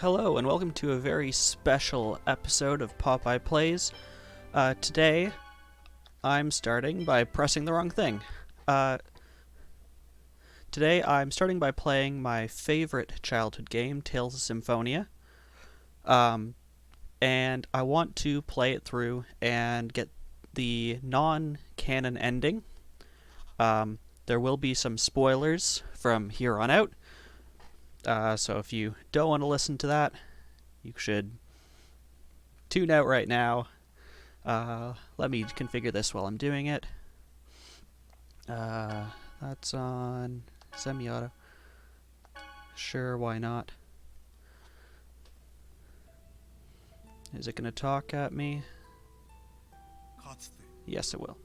Hello, and welcome to a very special episode of Popeye Plays. Today, I'm starting by pressing the wrong thing. Today, I'm starting by playing my favorite childhood game, Tales of Symphonia. And I want to play it through and get the non-canon ending. There will be some spoilers from here on out. So if you don't want to listen to that, you should tune out right now. Let me configure this while I'm doing it. That's on semi-auto. Sure, why not? Is it going to talk at me? Yes, it will.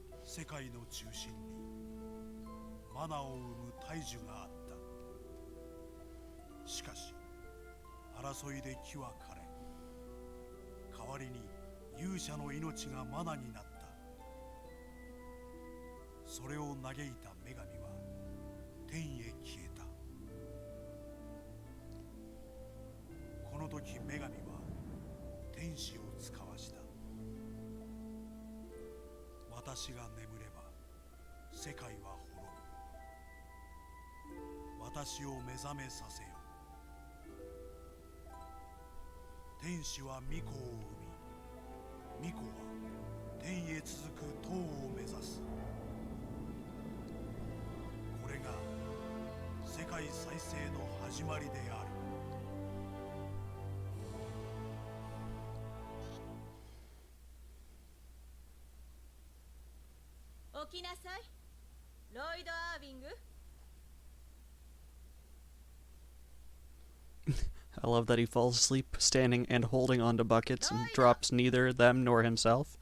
I love that he falls asleep standing and holding onto buckets and drops neither them nor himself.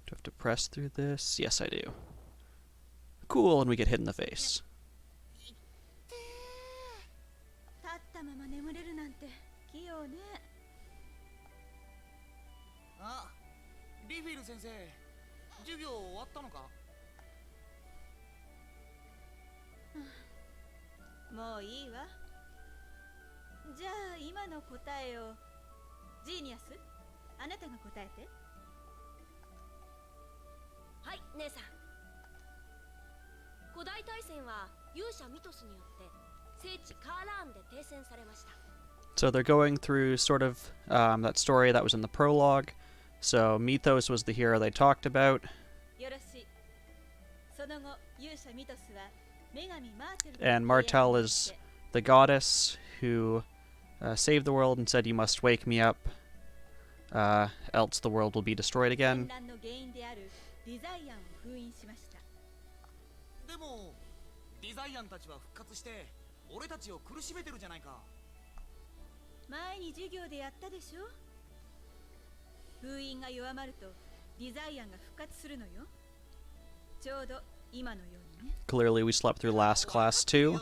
Do I have to press through this? Yes, I do. Cool, and we get hit in the face. So they're going through sort of that story that was in the prologue. So Mythos was the hero they talked about. And Martel is the goddess who saved the world and said, "You must wake me up, else the world will be destroyed again." Clearly we slept through last class too.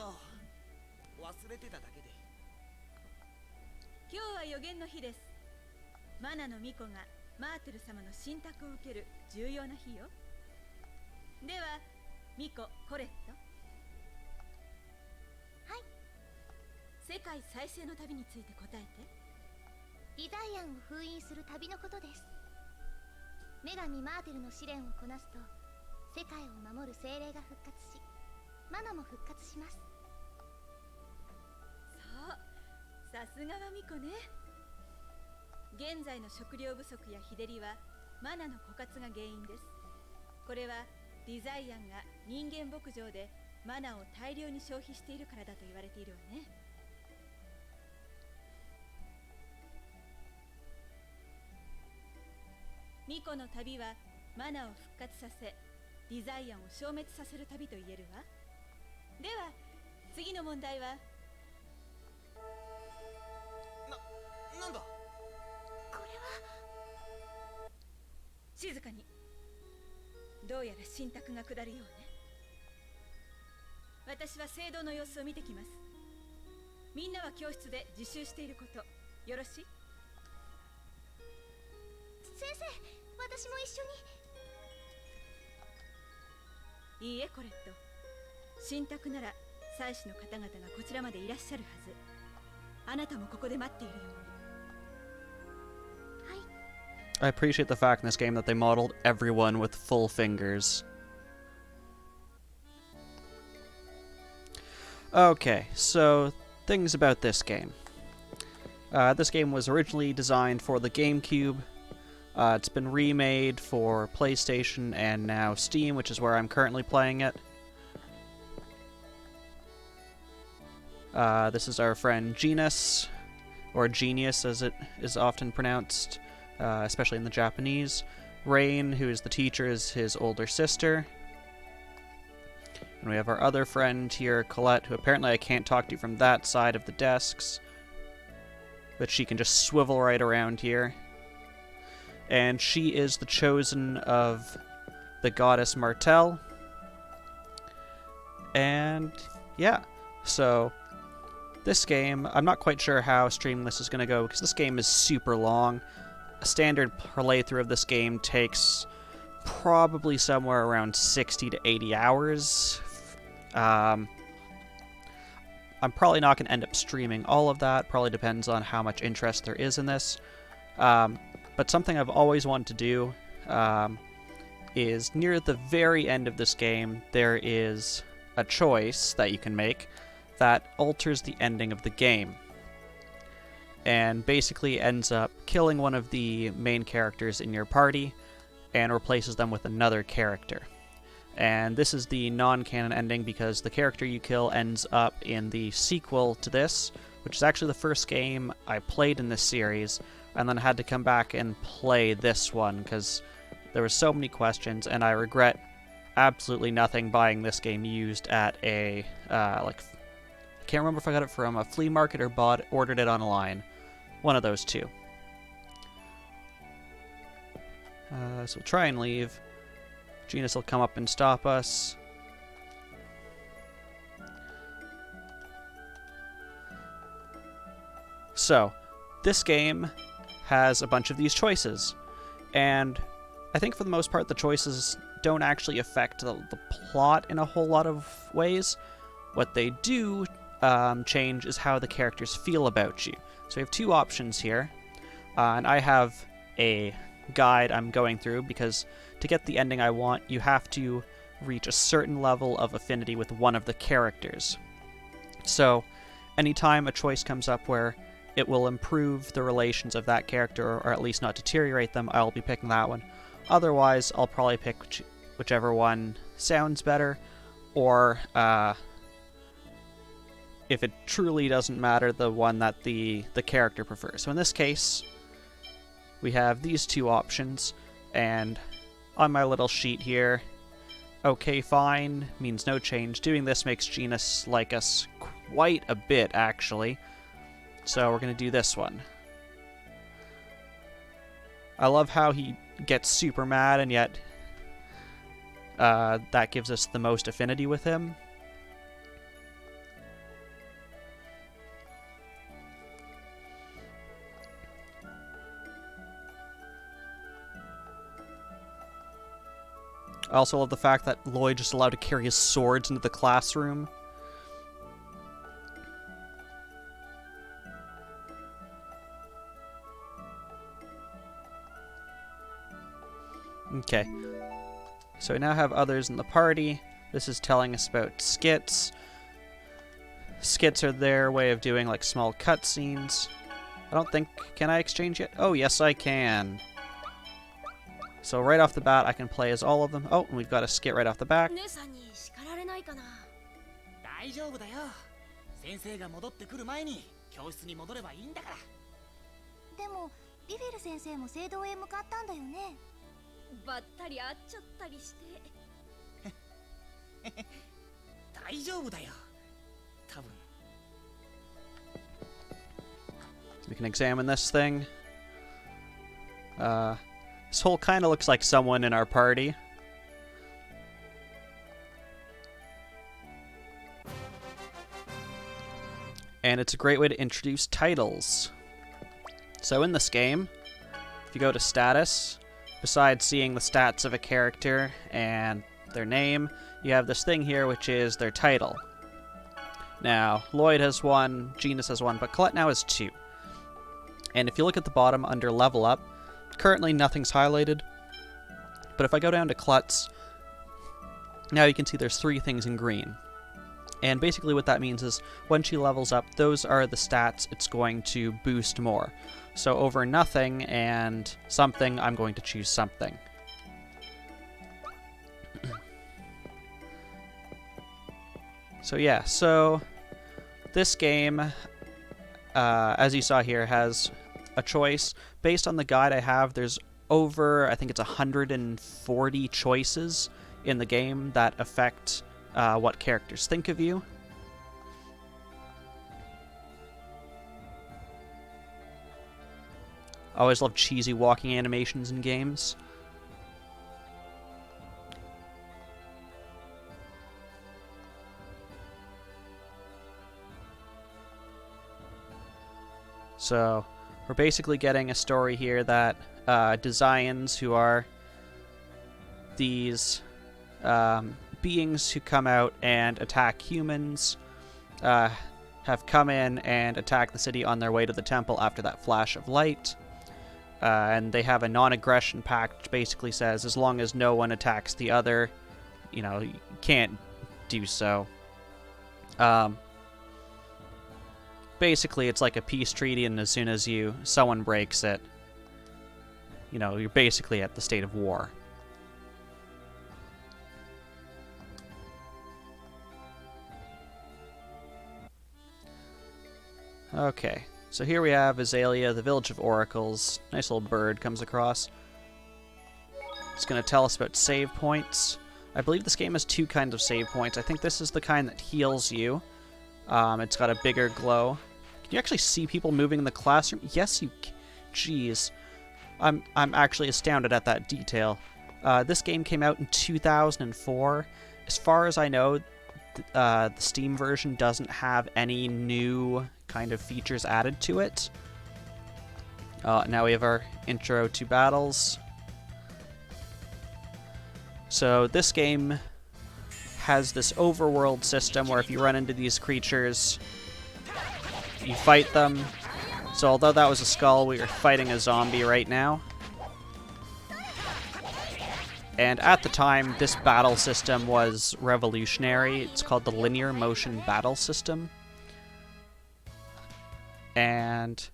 I appreciate the fact in this game that they modeled everyone with full fingers. Okay, so things about this game. This game was originally designed for the GameCube. It's been remade for PlayStation and now Steam, which is where I'm currently playing it. This is our friend Genus, or Genius as it is often pronounced, especially in the Japanese. Rain, who is the teacher, is his older sister. And we have our other friend here, Colette, who apparently I can't talk to from that side of the desks, but she can just swivel right around here. And she is the chosen of the goddess Martel. And yeah, so this game, I'm not quite sure how streaming this is going to go, because this game is super long. A standard playthrough of this game takes probably somewhere around 60 to 80 hours. I'm probably not going to end up streaming all of that. Probably depends on how much interest there is in this. But something I've always wanted to do is near the very end of this game, there is a choice that you can make that alters the ending of the game. And basically ends up killing one of the main characters in your party and replaces them with another character. And this is the non-canon ending because the character you kill ends up in the sequel to this, which is actually the first game I played in this series, and then had to come back and play this one because there were so many questions, and I regret absolutely nothing buying this game used at a, I can't remember if I got it from a flea market or ordered it online. One of those two. So we'll try and leave. Genus will come up and stop us. So, this game has a bunch of these choices, and I think for the most part the choices don't actually affect the plot in a whole lot of ways. What they do change is how the characters feel about you. So we have two options here, and I have a guide I'm going through because to get the ending I want, you have to reach a certain level of affinity with one of the characters. So anytime a choice comes up where it will improve the relations of that character, or at least not deteriorate them, I'll be picking that one. Otherwise, I'll probably pick whichever one sounds better, or if it truly doesn't matter, the one that the character prefers. So in this case, we have these two options, and on my little sheet here, okay, fine means no change. Doing this makes Genus like us quite a bit, actually. So we're going to do this one. I love how he gets super mad, and yet that gives us the most affinity with him. I also love the fact that Lloyd just allowed to carry his swords into the classroom. Okay, so we now have others in the party. This is telling us about skits. Skits are their way of doing like small cutscenes. I don't think... Can I exchange yet? Oh, yes I can. So right off the bat, I can play as all of them. Oh, and we've got a skit right off the back. We can examine this thing. This hole kind of looks like someone in our party. And it's a great way to introduce titles. So in this game, if you go to status, besides seeing the stats of a character and their name, you have this thing here which is their title. Now, Lloyd has 1, Genus has 1, but Colette now has 2. And if you look at the bottom under level up, currently nothing's highlighted. But if I go down to Colette's, now you can see there's 3 things in green. And basically what that means is when she levels up, those are the stats it's going to boost more. So over nothing and something, I'm going to choose something. So yeah, so this game, as you saw here, has a choice. Based on the guide I have, there's over, I think it's 140 choices in the game that affect what characters think of you. I always love cheesy walking animations in games. So we're basically getting a story here that Desians, who are these beings who come out and attack humans, have come in and attacked the city on their way to the temple after that flash of light. And they have a non-aggression pact, which basically says as long as no one attacks the other, you know, you can't do so. Basically, it's like a peace treaty, and as soon as someone breaks it, you know, you're basically at the state of war. Okay, so here we have Azalea, the Village of Oracles. Nice little bird comes across. It's going to tell us about save points. I believe this game has 2 kinds of save points. I think this is the kind that heals you. It's got a bigger glow. Can you actually see people moving in the classroom? Yes, you can. Jeez. I'm actually astounded at that detail. This game came out in 2004. As far as I know, the Steam version doesn't have any new kind of features added to it. Now we have our intro to battles. So this game has this overworld system where if you run into these creatures, you fight them. So although that was a skull, we are fighting a zombie right now. And at the time, this battle system was revolutionary. It's called the Linear Motion Battle System. And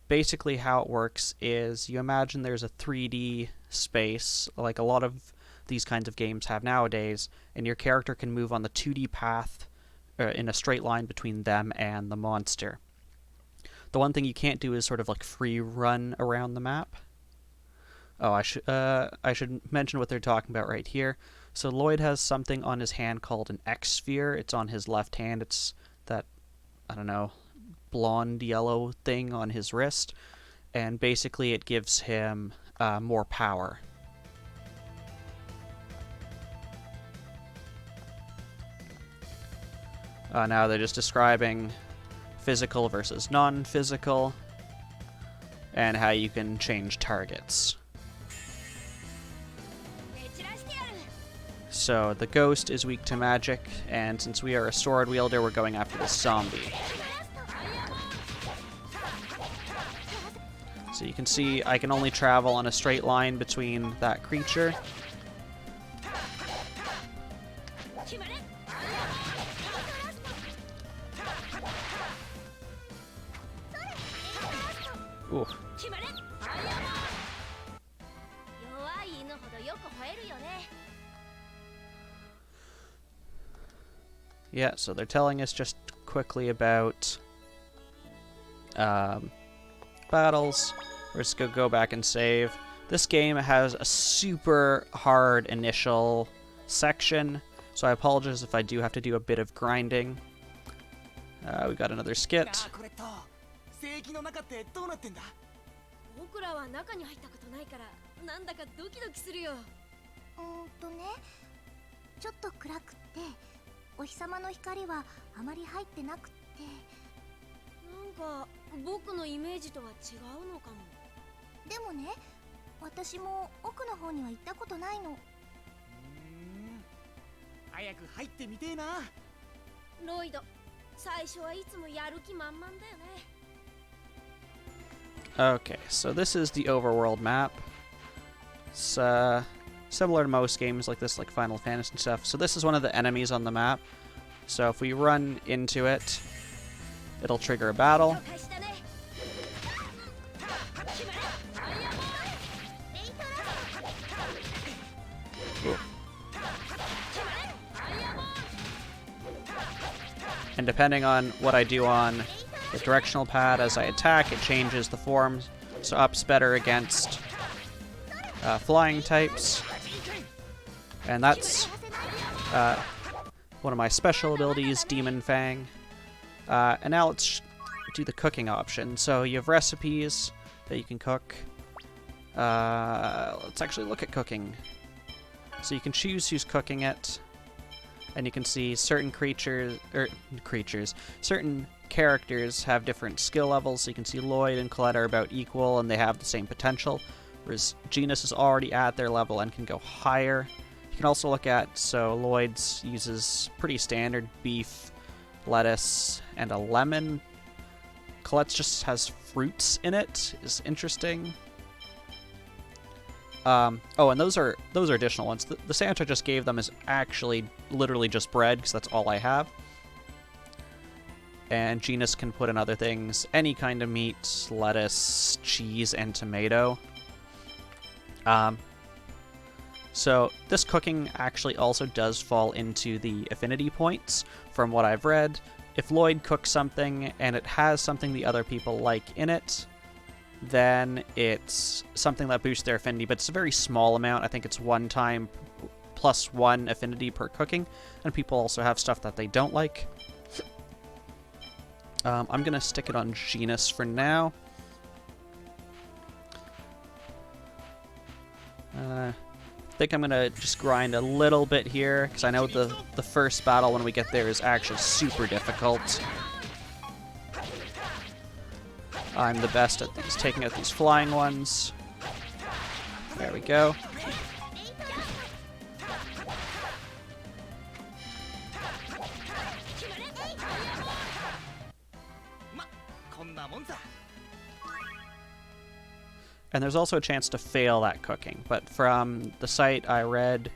basically how it works is you imagine there's a 3D space, like a lot of these kinds of games have nowadays, and your character can move on the 2D path in a straight line between them and the monster. The one thing you can't do is sort of like free run around the map. Oh, I should mention what they're talking about right here. So Lloyd has something on his hand called an X-sphere. It's on his left hand. It's that, I don't know, blonde yellow thing on his wrist. And basically it gives him more power. Now they're just describing physical versus non-physical and how you can change targets. So the ghost is weak to magic, and since we are a sword wielder, we're going after the zombie. So you can see I can only travel on a straight line between that creature. Ooh. Yeah, so they're telling us just quickly about battles. We're just gonna go back and save. This game has a super hard initial section, so I apologize if I do have to do a bit of grinding. We got another skit. 僕らは中に入ったことないからなんだかドキドキするよ。ちょっと暗くってお日様の光はあまり入ってなくってなんか僕のイメージとは違うのかも。でもね、私も奥の方には行ったことないの。早く入ってみてえな。ロイド、最初はいつもやる気満々だよね。 Okay, so this is the overworld map. It's similar to most games like this, like Final Fantasy and stuff. So this is one of the enemies on the map. So if we run into it, it'll trigger a battle. 了解したね。 And depending on what I do on the directional pad as I attack, it changes the form. So up's better against flying types. And that's one of my special abilities, Demon Fang. And now let's do the cooking option. So you have recipes that you can cook. Let's actually look at cooking. So you can choose who's cooking it. And you can see certain certain characters have different skill levels. So you can see Lloyd and Colette are about equal and they have the same potential. Whereas Genus is already at their level and can go higher. You can also look at, so Lloyd's uses pretty standard beef, lettuce, and a lemon. Colette's just has fruits in it, is interesting. Oh, and those are additional ones. The Santa just gave them is actually literally just bread, because that's all I have. And Genus can put in other things, any kind of meat, lettuce, cheese, and tomato. So this cooking actually also does fall into the affinity points, from what I've read. If Lloyd cooks something and it has something the other people like in it, then it's something that boosts their affinity, but it's a very small amount. I think it's 1 time plus 1 affinity per cooking, and people also have stuff that they don't like. I'm going to stick it on Genus for now. I think I'm going to just grind a little bit here, because I know the first battle when we get there is actually super difficult. I'm the best at these, taking out these flying ones. There we go. And there's also a chance to fail that cooking, but from the site I read,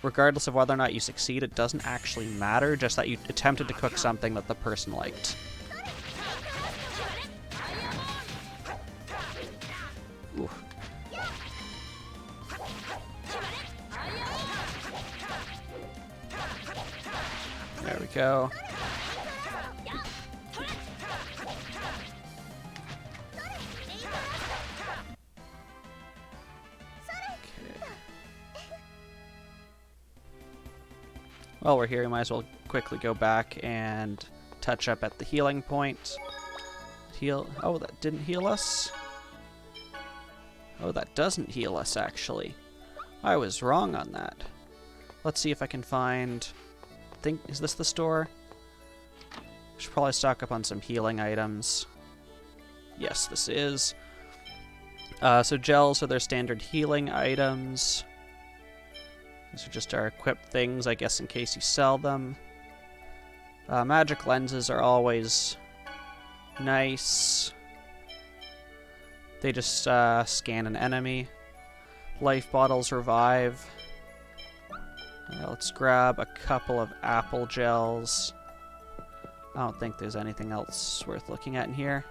regardless of whether or not you succeed, it doesn't actually matter, just that you attempted to cook something that the person liked. Ooh. There we go. While we're here, we might as well quickly go back and touch up at the healing point. Heal. Oh, that didn't heal us? Oh, that doesn't heal us, actually. I was wrong on that. Let's see if I can find... is this the store? Should probably stock up on some healing items. Yes, this is. So gels are their standard healing items. These are just our equipped things, I guess, in case you sell them. Magic lenses are always nice. They just scan an enemy. Life bottles revive. Let's grab a couple of apple gels. I don't think there's anything else worth looking at in here.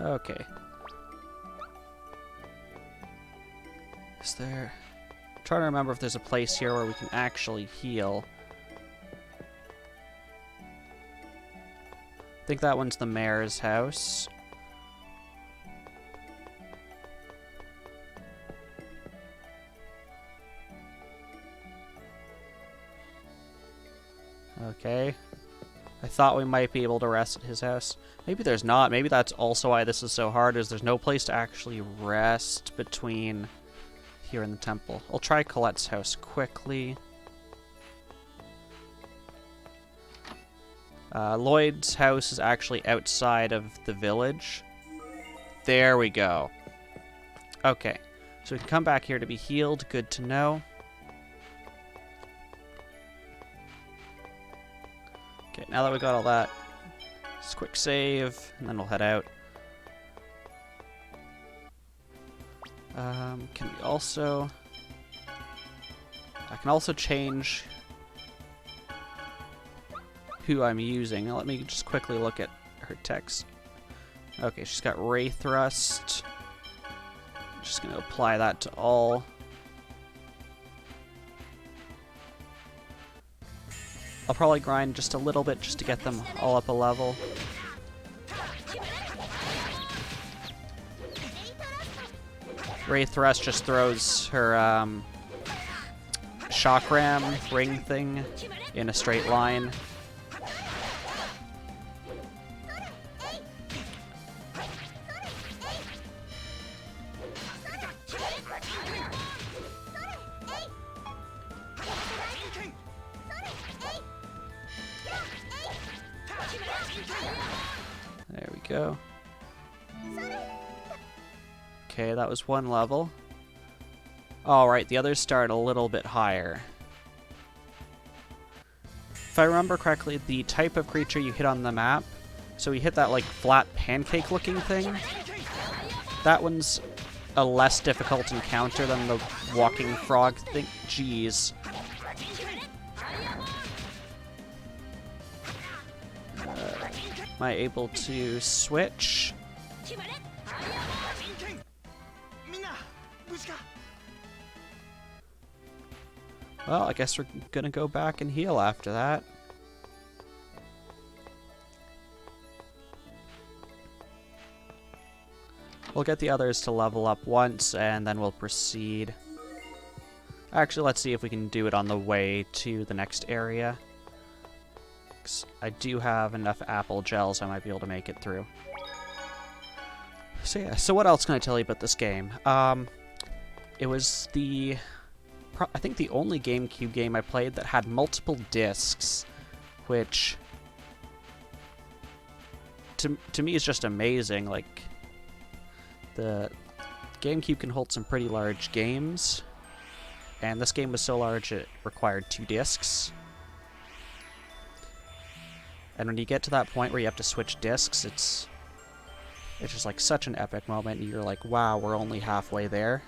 Okay. Is there... I'm trying to remember if there's a place here where we can actually heal. I think that one's the mayor's house. Okay. I thought we might be able to rest at his house. Maybe there's not. Maybe that's also why this is so hard, is there's no place to actually rest between here and the temple. I'll try Colette's house quickly. Lloyd's house is actually outside of the village. There we go. Okay, so we can come back here to be healed. Good to know. Okay, now that we got all that, just quick save, and then we'll head out. Can we also... I can also change who I'm using. Let me just quickly look at her text. Okay, she's got Ray Thrust. I'm just going to apply that to all. I'll probably grind just a little bit just to get them all up a level. Ray Thrust just throws her shock ram ring thing in a straight line. There we go. Okay, that was one level. Alright, the others start a little bit higher. If I remember correctly, the type of creature you hit on the map, so we hit that like flat pancake looking thing, that one's a less difficult encounter than the walking frog thing. Jeez. Am I able to switch? Well, I guess we're gonna go back and heal after that. We'll get the others to level up once, and then we'll proceed. Actually, let's see if we can do it on the way to the next area. 'Cause I do have enough apple gels, I might be able to make it through. So yeah, so what else can I tell you about this game? It was I think the only GameCube game I played that had multiple discs, which to me is just amazing. Like, the GameCube can hold some pretty large games, and this game was so large it required 2 discs. And when you get to that point where you have to switch discs, it's just like such an epic moment, and you're like, wow, we're only halfway there.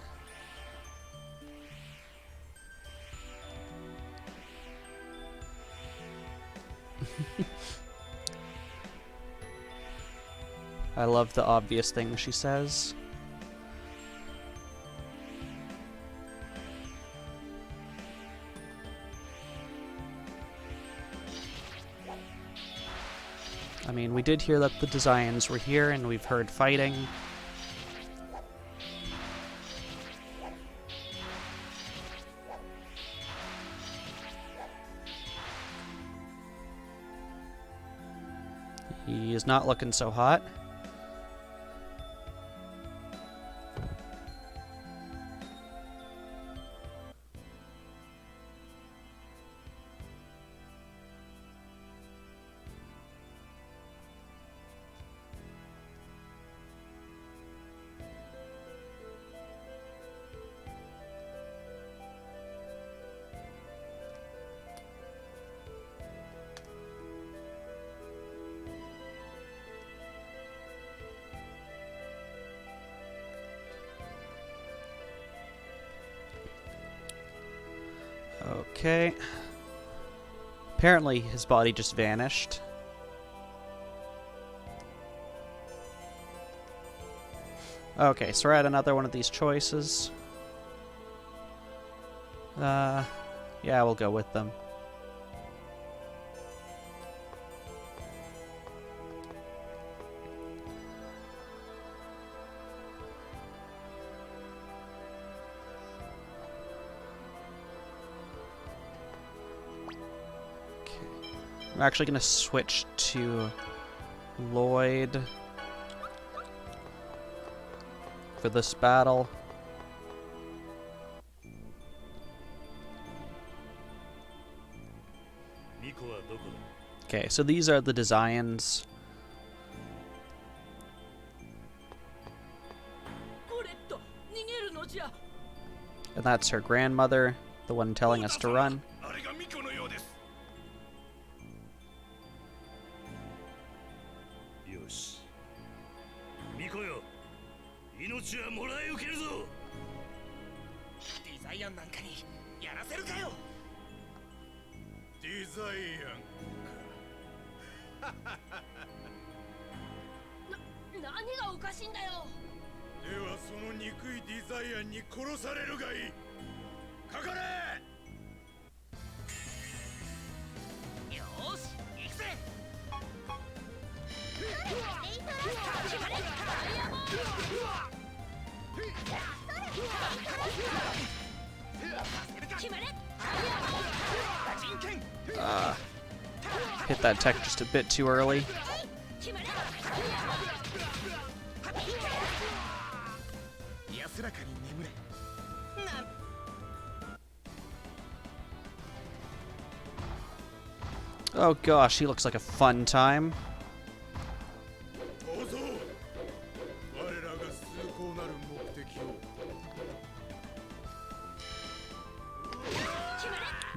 I love the obvious thing she says. I mean, we did hear that the designs were here, and we've heard fighting. He is not looking so hot. Okay. Apparently his body just vanished. Okay, so we're at another one of these choices. Yeah, we'll go with them. I'm actually going to switch to Lloyd for this battle. Okay, so these are the designs. And that's her grandmother, the one telling us to run. あれが巫女のようです。よし。巫女よ。命はもらい受けるぞ。デザイアンなんかにやらせるかよ。デザイアンか。何がおかしいんだよ。ではその憎いデザイアンに殺されるがいい。かかれ。よーし、行くぜ。Hit that tech just a bit too early. Oh gosh, he looks like a fun time.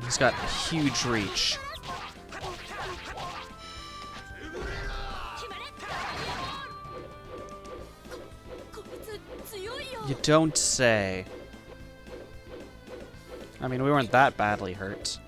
He's got huge reach. You don't say. I mean, we weren't that badly hurt.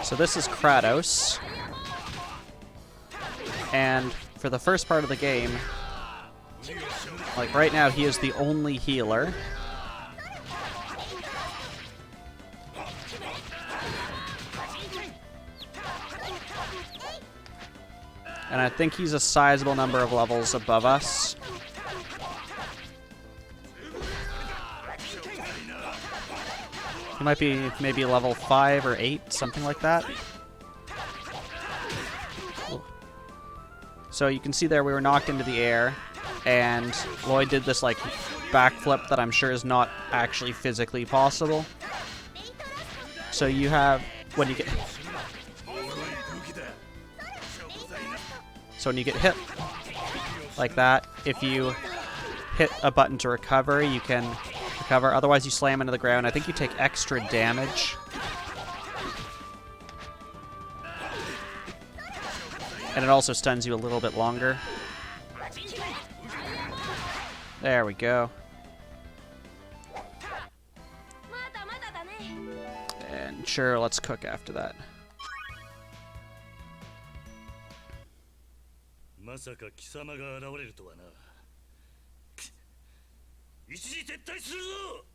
So this is Kratos, and for the first part of the game, like right now, he is the only healer. And I think he's a sizable number of levels above us. He might be maybe level 5 or 8, something like that. So you can see there we were knocked into the air, and Lloyd did this like backflip that I'm sure is not actually physically possible. So you have, when you get hit like that, if you hit a button to recover, you can recover. Otherwise, you slam into the ground. I think you take extra damage. And it also stuns you a little bit longer. There we go. And sure, let's cook after that. まさか貴様が現れるとはな。一時撤退するぞ。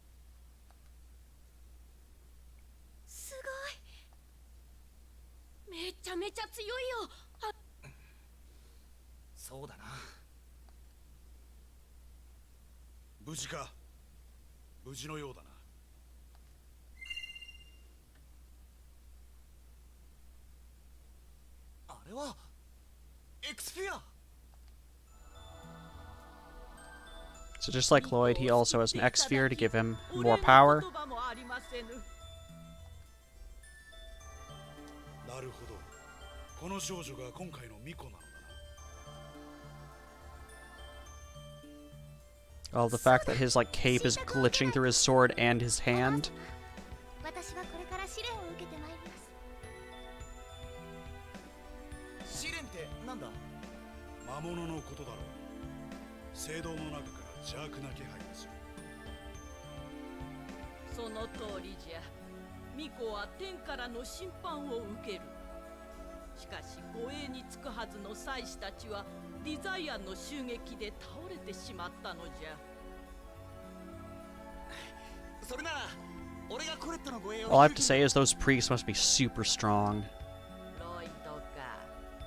すごい。めちゃめちゃ強いよ。そうだな。無事か。無事のようだな。あれはエクスフィア。 So just like Lloyd, he also has an X-Sphere to give him more power. なるほど。この少女が今回の巫女なのだな。 Oh, the fact that his like cape is glitching through his sword and his hand. 私はこれから試練を受けてまいります。試練ってなんだ？魔物のことだろう。聖堂の中から邪悪な気配がする。その通りじゃ。巫女は天からの審判を受ける。しかし護衛につくはずの祭司たちはディザイアンの襲撃で倒れてしまったのじゃ。それなら俺がコレットの護衛を。 All I have to say is those priests must be super strong. ロイドか。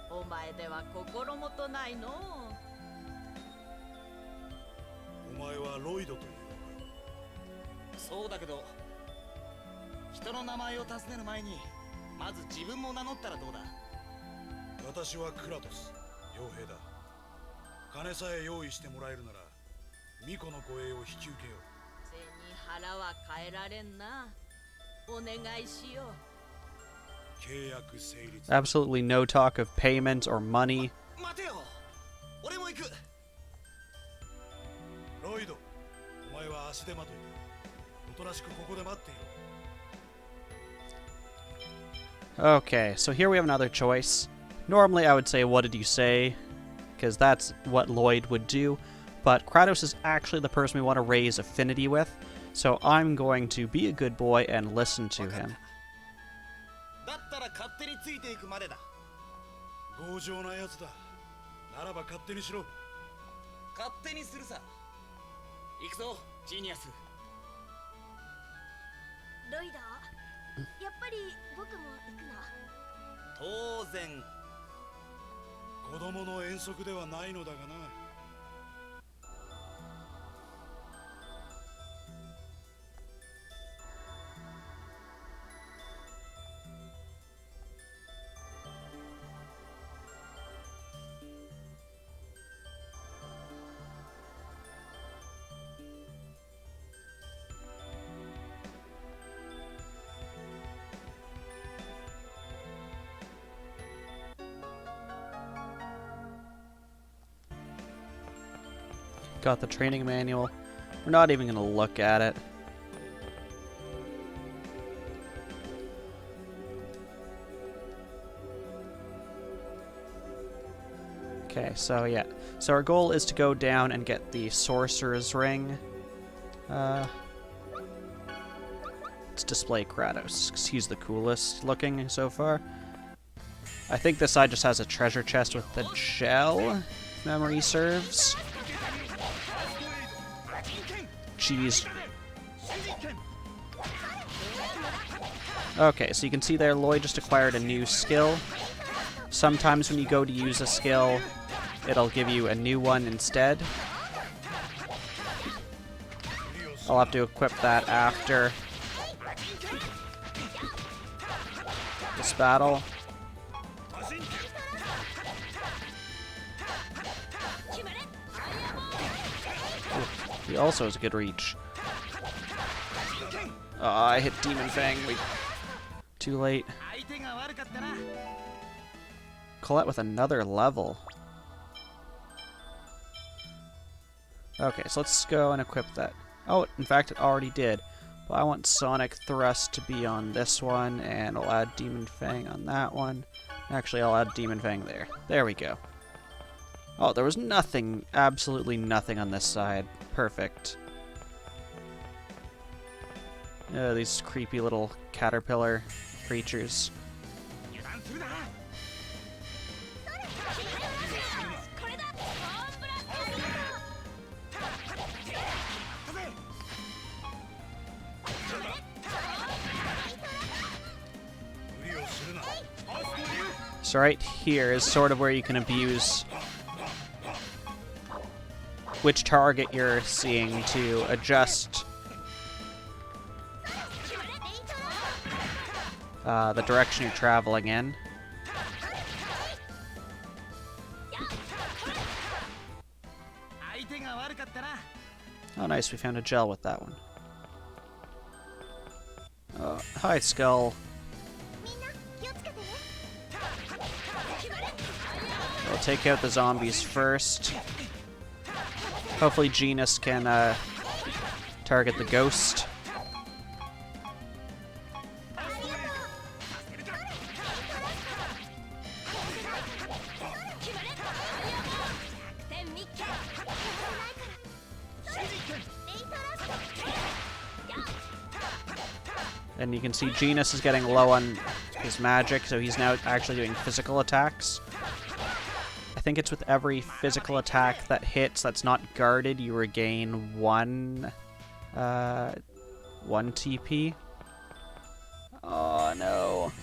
お前では心もとないの。お前はロイドというのか。そうだけど、一人の名前を尋ねる前にまず自分も名乗ったらどうだ。私はクラトス、傭兵だ。金さえ用意してもらえるなら巫女の護衛を引き受けよう。背に腹は変えられんな。お願いしよう。契約成立。 Absolutely no talk of payment or money. 待てよ、俺も行く。ロイド、お前は足手まとい。おとなしくここで待っていろ。 Okay, so here we have another choice. Normally I would say, what did you say? Because that's what Lloyd would do. But Kratos is actually the person we want to raise affinity with. So I'm going to be a good boy and listen to him. だったら勝手についていくまでだ。強情なやつだ。ならば勝手にしろ。勝手にするさ。行くぞ、ジーニアス。ロイド、やっぱり僕も行くの？当然。子供の遠足ではないのだがな。Got the training manual. We're not even going to look at it. Okay, so yeah. So our goal is to go down and get the Sorcerer's Ring. Let's display Kratos, 'cause he's the coolest looking so far. I think this side just has a treasure chest with the gel, if memory serves. Jeez. Okay, so you can see there Lloyd just acquired a new skill. Sometimes when you go to use a skill, it'll give you a new one instead. I'll have to equip that after this battle. He also has a good reach. I hit Demon Fang. Too late. Colette with another level. Okay, so let's go and equip that. Oh, in fact, it already did. But I want Sonic Thrust to be on this one, and I'll add Demon Fang on that one. Actually, I'll add Demon Fang there. There we go. Oh, there was nothing, absolutely nothing on this side. Perfect. These creepy little caterpillar creatures. So right here is sort of where you can abuse which target you're seeing to adjust the direction you're traveling in. Oh nice, we found a gel with that one. Hi Skull. We'll take out the zombies first. Hopefully Genus can target the ghost. And you can see Genus is getting low on his magic, so he's now actually doing physical attacks. I think it's with every physical attack that hits that's not guarded, you regain one TP. Oh no.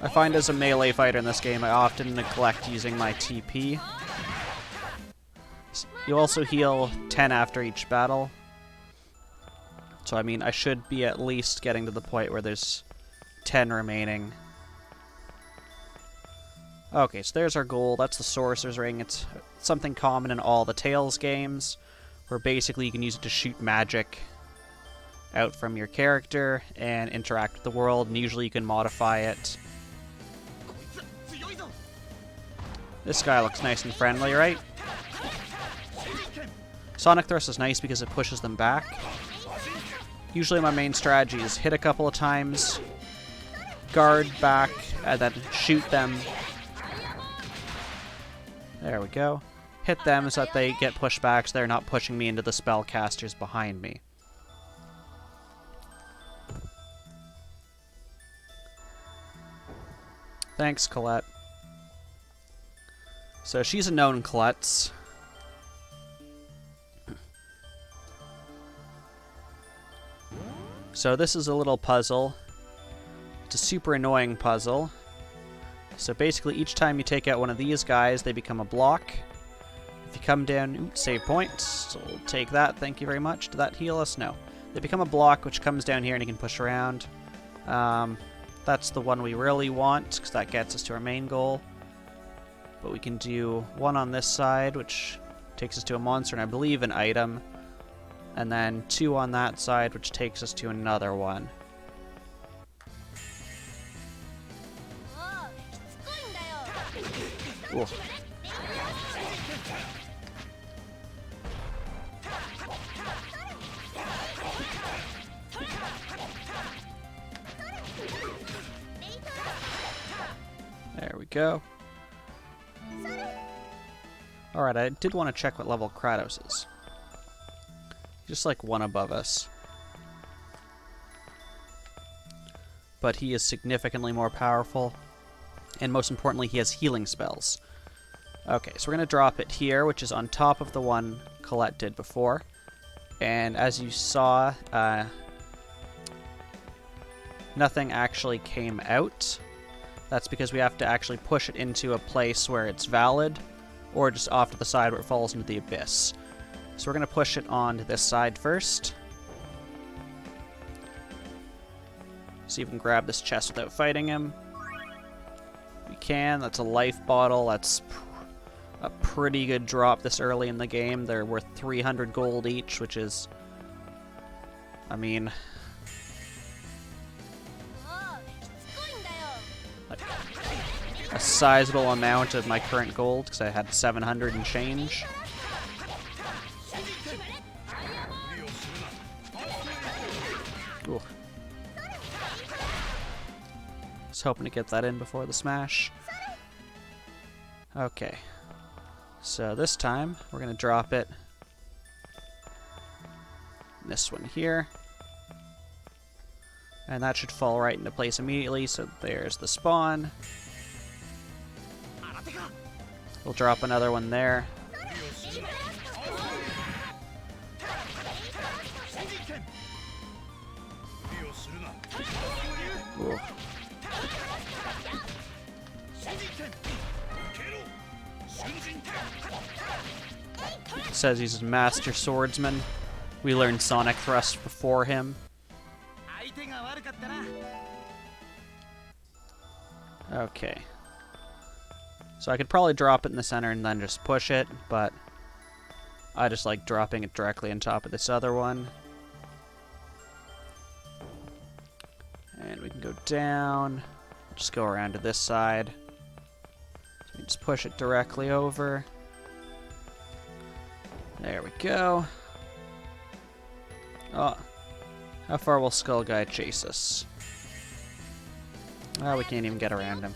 I find as a melee fighter in this game, I often neglect using my TP. You also heal 10 after each battle. So I mean, I should be at least getting to the point where there's 10 remaining. Okay, so there's our goal. That's the Sorcerer's Ring. It's something common in all the Tales games, where basically you can use it to shoot magic out from your character and interact with the world, and usually you can modify it. This guy looks nice and friendly, right? Sonic Thrust is nice because it pushes them back. Usually my main strategy is hit a couple of times, guard back, and then shoot them. There we go. Hit them so that they get pushed back so they're not pushing me into the spellcasters behind me. Thanks, Colette. So she's a known klutz. So this is a little puzzle. It's a super annoying puzzle. So basically each time you take out one of these guys, they become a block. If you come down, oops, save points. So we'll take that, thank you very much. Did that heal us? No. They become a block which comes down here and you can push around. That's the one we really want, because that gets us to our main goal. But we can do one on this side, which takes us to a monster and I believe an item. And then 2 on that side, which takes us to another one. Ooh. There we go. Alright, I did want to check what level Kratos is. Just like one above us. But he is significantly more powerful. And most importantly, he has healing spells. Okay, so we're going to drop it here, which is on top of the one Colette did before. And as you saw, nothing actually came out. That's because we have to actually push it into a place where it's valid, or just off to the side where it falls into the abyss. So we're going to push it onto this side first. See if we can grab this chest without fighting him. We can. That's a life bottle. That's a pretty good drop this early in the game. They're worth 300 gold each, which is, I mean, like a sizable amount of my current gold, because I had 700 and change. Ooh. Just hoping to get that in before the smash. Okay. So this time, we're going to drop it in this one here. And that should fall right into place immediately, so there's the spawn. We'll drop another one there. Ooh. Says he's a master swordsman. We learned Sonic Thrust before him. Okay. So I could probably drop it in the center and then just push it, but I just like dropping it directly on top of this other one. And we can go down. Just go around to this side. So we just push it directly over. There we go. Oh. How far will Skull Guy chase us? Oh, we can't even get around him.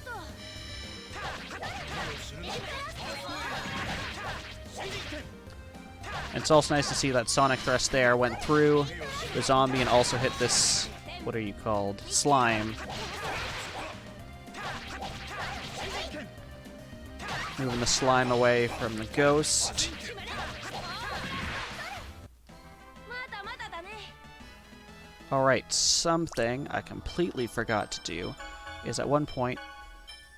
And it's also nice to see that Sonic Thrust there went through the zombie and also hit this, what are you called? Slime. Moving the slime away from the ghost. Alright, something I completely forgot to do is at one point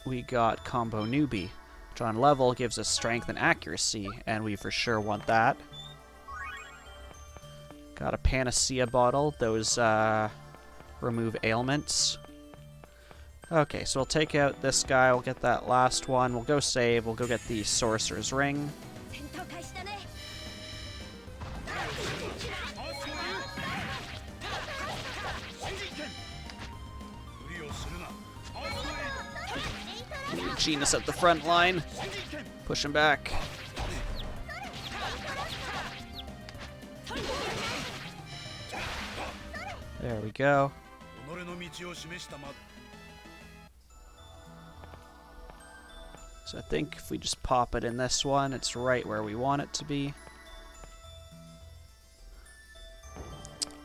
we got Combo Newbie, which on level gives us strength and accuracy, and we for sure want that. Got a Panacea bottle. Those remove ailments. Okay, so we'll take out this guy. We'll get that last one. We'll go save. We'll go get the Sorcerer's Ring. 戦闘開始だね Genus at the front line. Push him back. There we go. So I think if we just pop it in this one, it's right where we want it to be.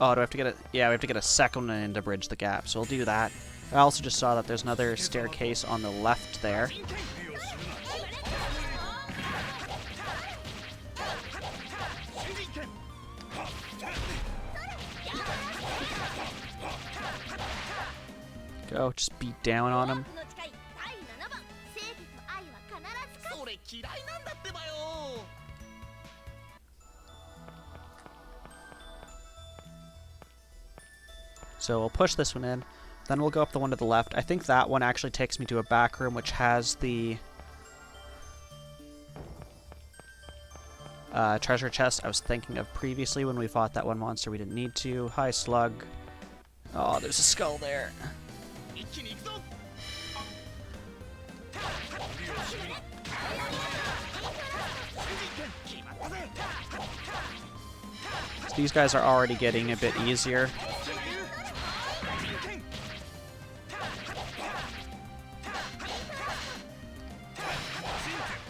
Oh, do I have to get it? Yeah, we have to get a second one in to bridge the gap, so we'll do that. I also just saw that there's another staircase on the left there. Go, just beat down on him. の誓い第7番正義と愛は必ず勝つそれ嫌いなんだってばよ So we'll push this one in. Then we'll go up the one to the left. I think that one actually takes me to a back room which has the treasure chest I was thinking of previously when we fought that one monster we didn't need to. Hi, Slug. Oh, there's a skull there. 一気に行くぞ So these guys are already getting a bit easier.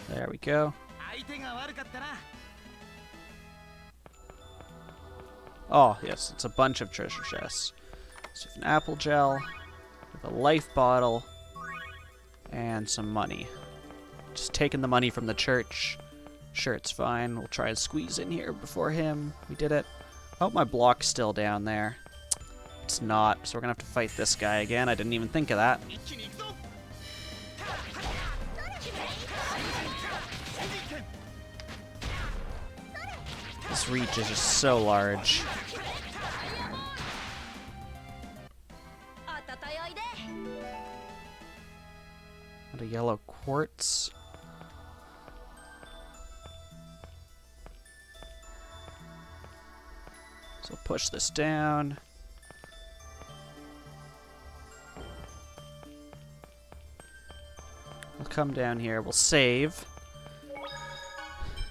There we go. 相手が悪かったな Oh, yes, it's a bunch of treasure chests. So we have an apple gel, we have a life bottle, and some money. Just taking the money from the church. Sure, it's fine. We'll try and squeeze in here before him. We did it. Oh, my block's still down there. It's not, so we're gonna have to fight this guy again. I didn't even think of that. 一気に行くぞ This reach is just so large. あたたよいで And a yellow quartz. So push this down. We'll come down here. We'll save.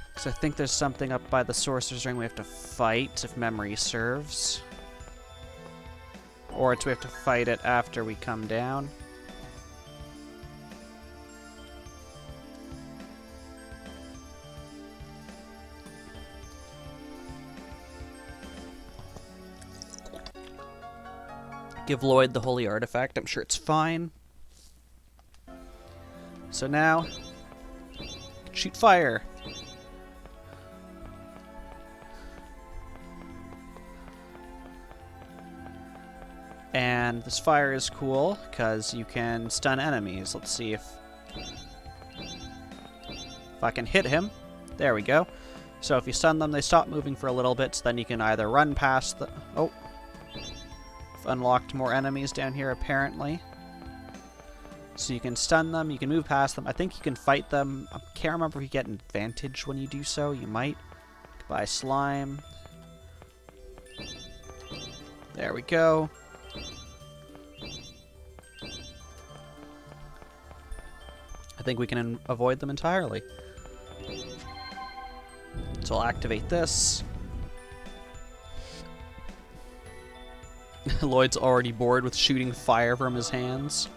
Because I think there's something up by the Sorcerer's Ring we have to fight, if memory serves. Or it's we have to fight it after we come down. Give Lloyd the holy artifact. I'm sure it's fine. So now, shoot fire. And this fire is cool because you can stun enemies. Let's see if I can hit him. There we go. So if you stun them, they stop moving for a little bit, so then you can either run past the... Oh. I've unlocked more enemies down here, apparently. So you can stun them, you can move past them. I think you can fight them. I can't remember if you get an advantage when you do so. You might. Goodbye, slime. There we go. I think we can avoid them entirely. So I'll activate this. Lloyd's already bored with shooting fire from his hands.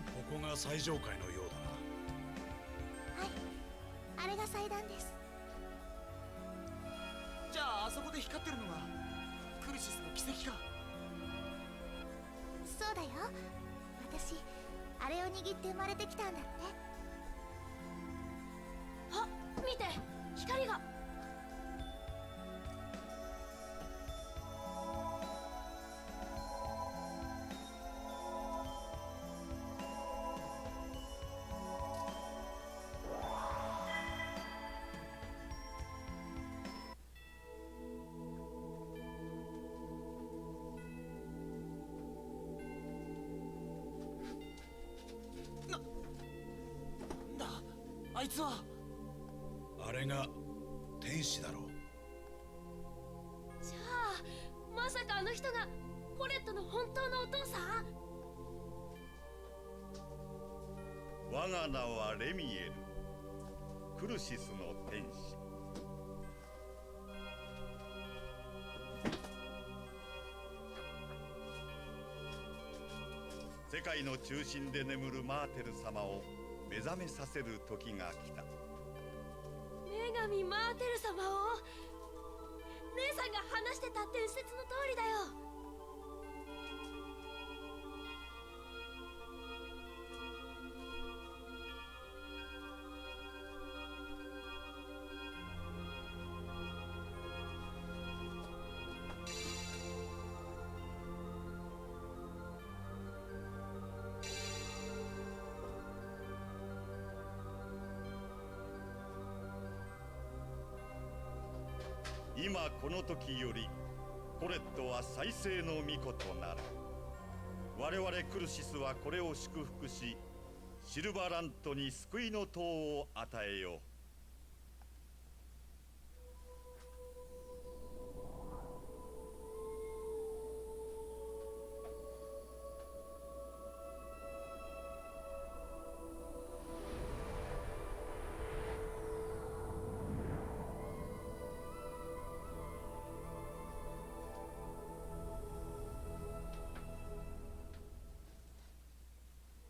ここが最上階のようだな。はい、あれが祭壇です。じゃああそこで光ってるのがクルシスの奇跡かそうだよ。私、あれを握って生まれてきたんだって。あ見て光が こいつは。あれが天使だろう。じゃあまさかあの人がコレットの本当のお父さん？我が名はレミエル、クルシスの天使。世界の中心で眠るマーテル様を目覚めさせる時が来た。女神マーテル様を？姉さんが話してた伝説の通りだよ。今この時よりコレットは再生の巫女となる。我々クルシスはこれを祝福し、シルバラントに救いの塔を与えよう。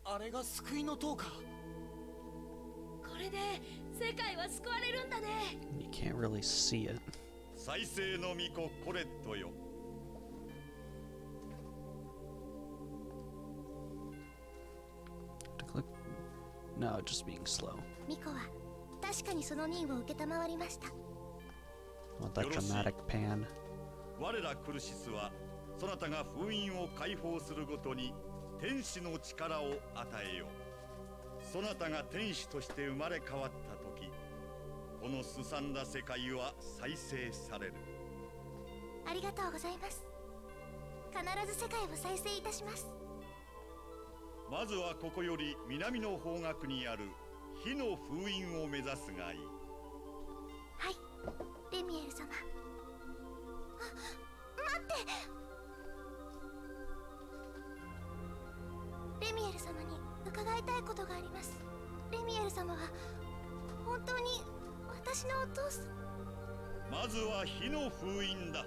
あれが救いの塔か。これで世界は救われるんだね。 You can't really see it. 再生の巫女コレットよ。To click? No, just being slow. ミコは確かにその任を受けたまわりました。 Want that dramatic pan. 我らクルシスはそなたが封印を解放するごとに天使の力を与えよう。そなたが天使として生まれ変わった時、このすさんだ世界は再生される。ありがとうございます。必ず世界を再生いたします。まずはここより南の方角にある火の封印を目指すがいい。はい、レミエル様。あ、待って。レミエル様に伺いたいことがあります。レミエル様は本当に私のお父さん？まずは火の封印だ。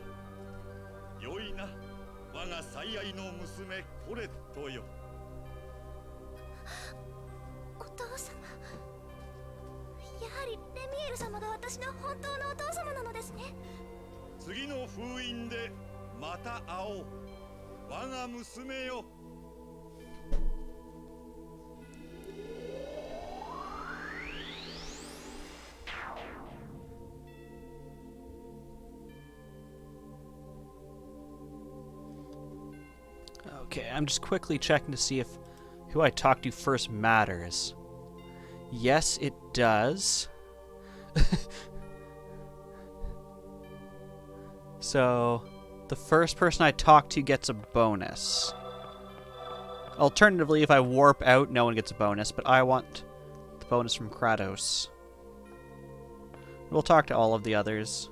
よいな、我が最愛の娘コレットよ。お父様。やはりレミエル様が私の本当のお父様なのですね。次の封印でまた会おう、我が娘よ。Okay, I'm just quickly checking to see if who I talk to first matters. Yes, it does. So, the first person I talk to gets a bonus. Alternatively, if I warp out, no one gets a bonus, but I want the bonus from Kratos. We'll talk to all of the others.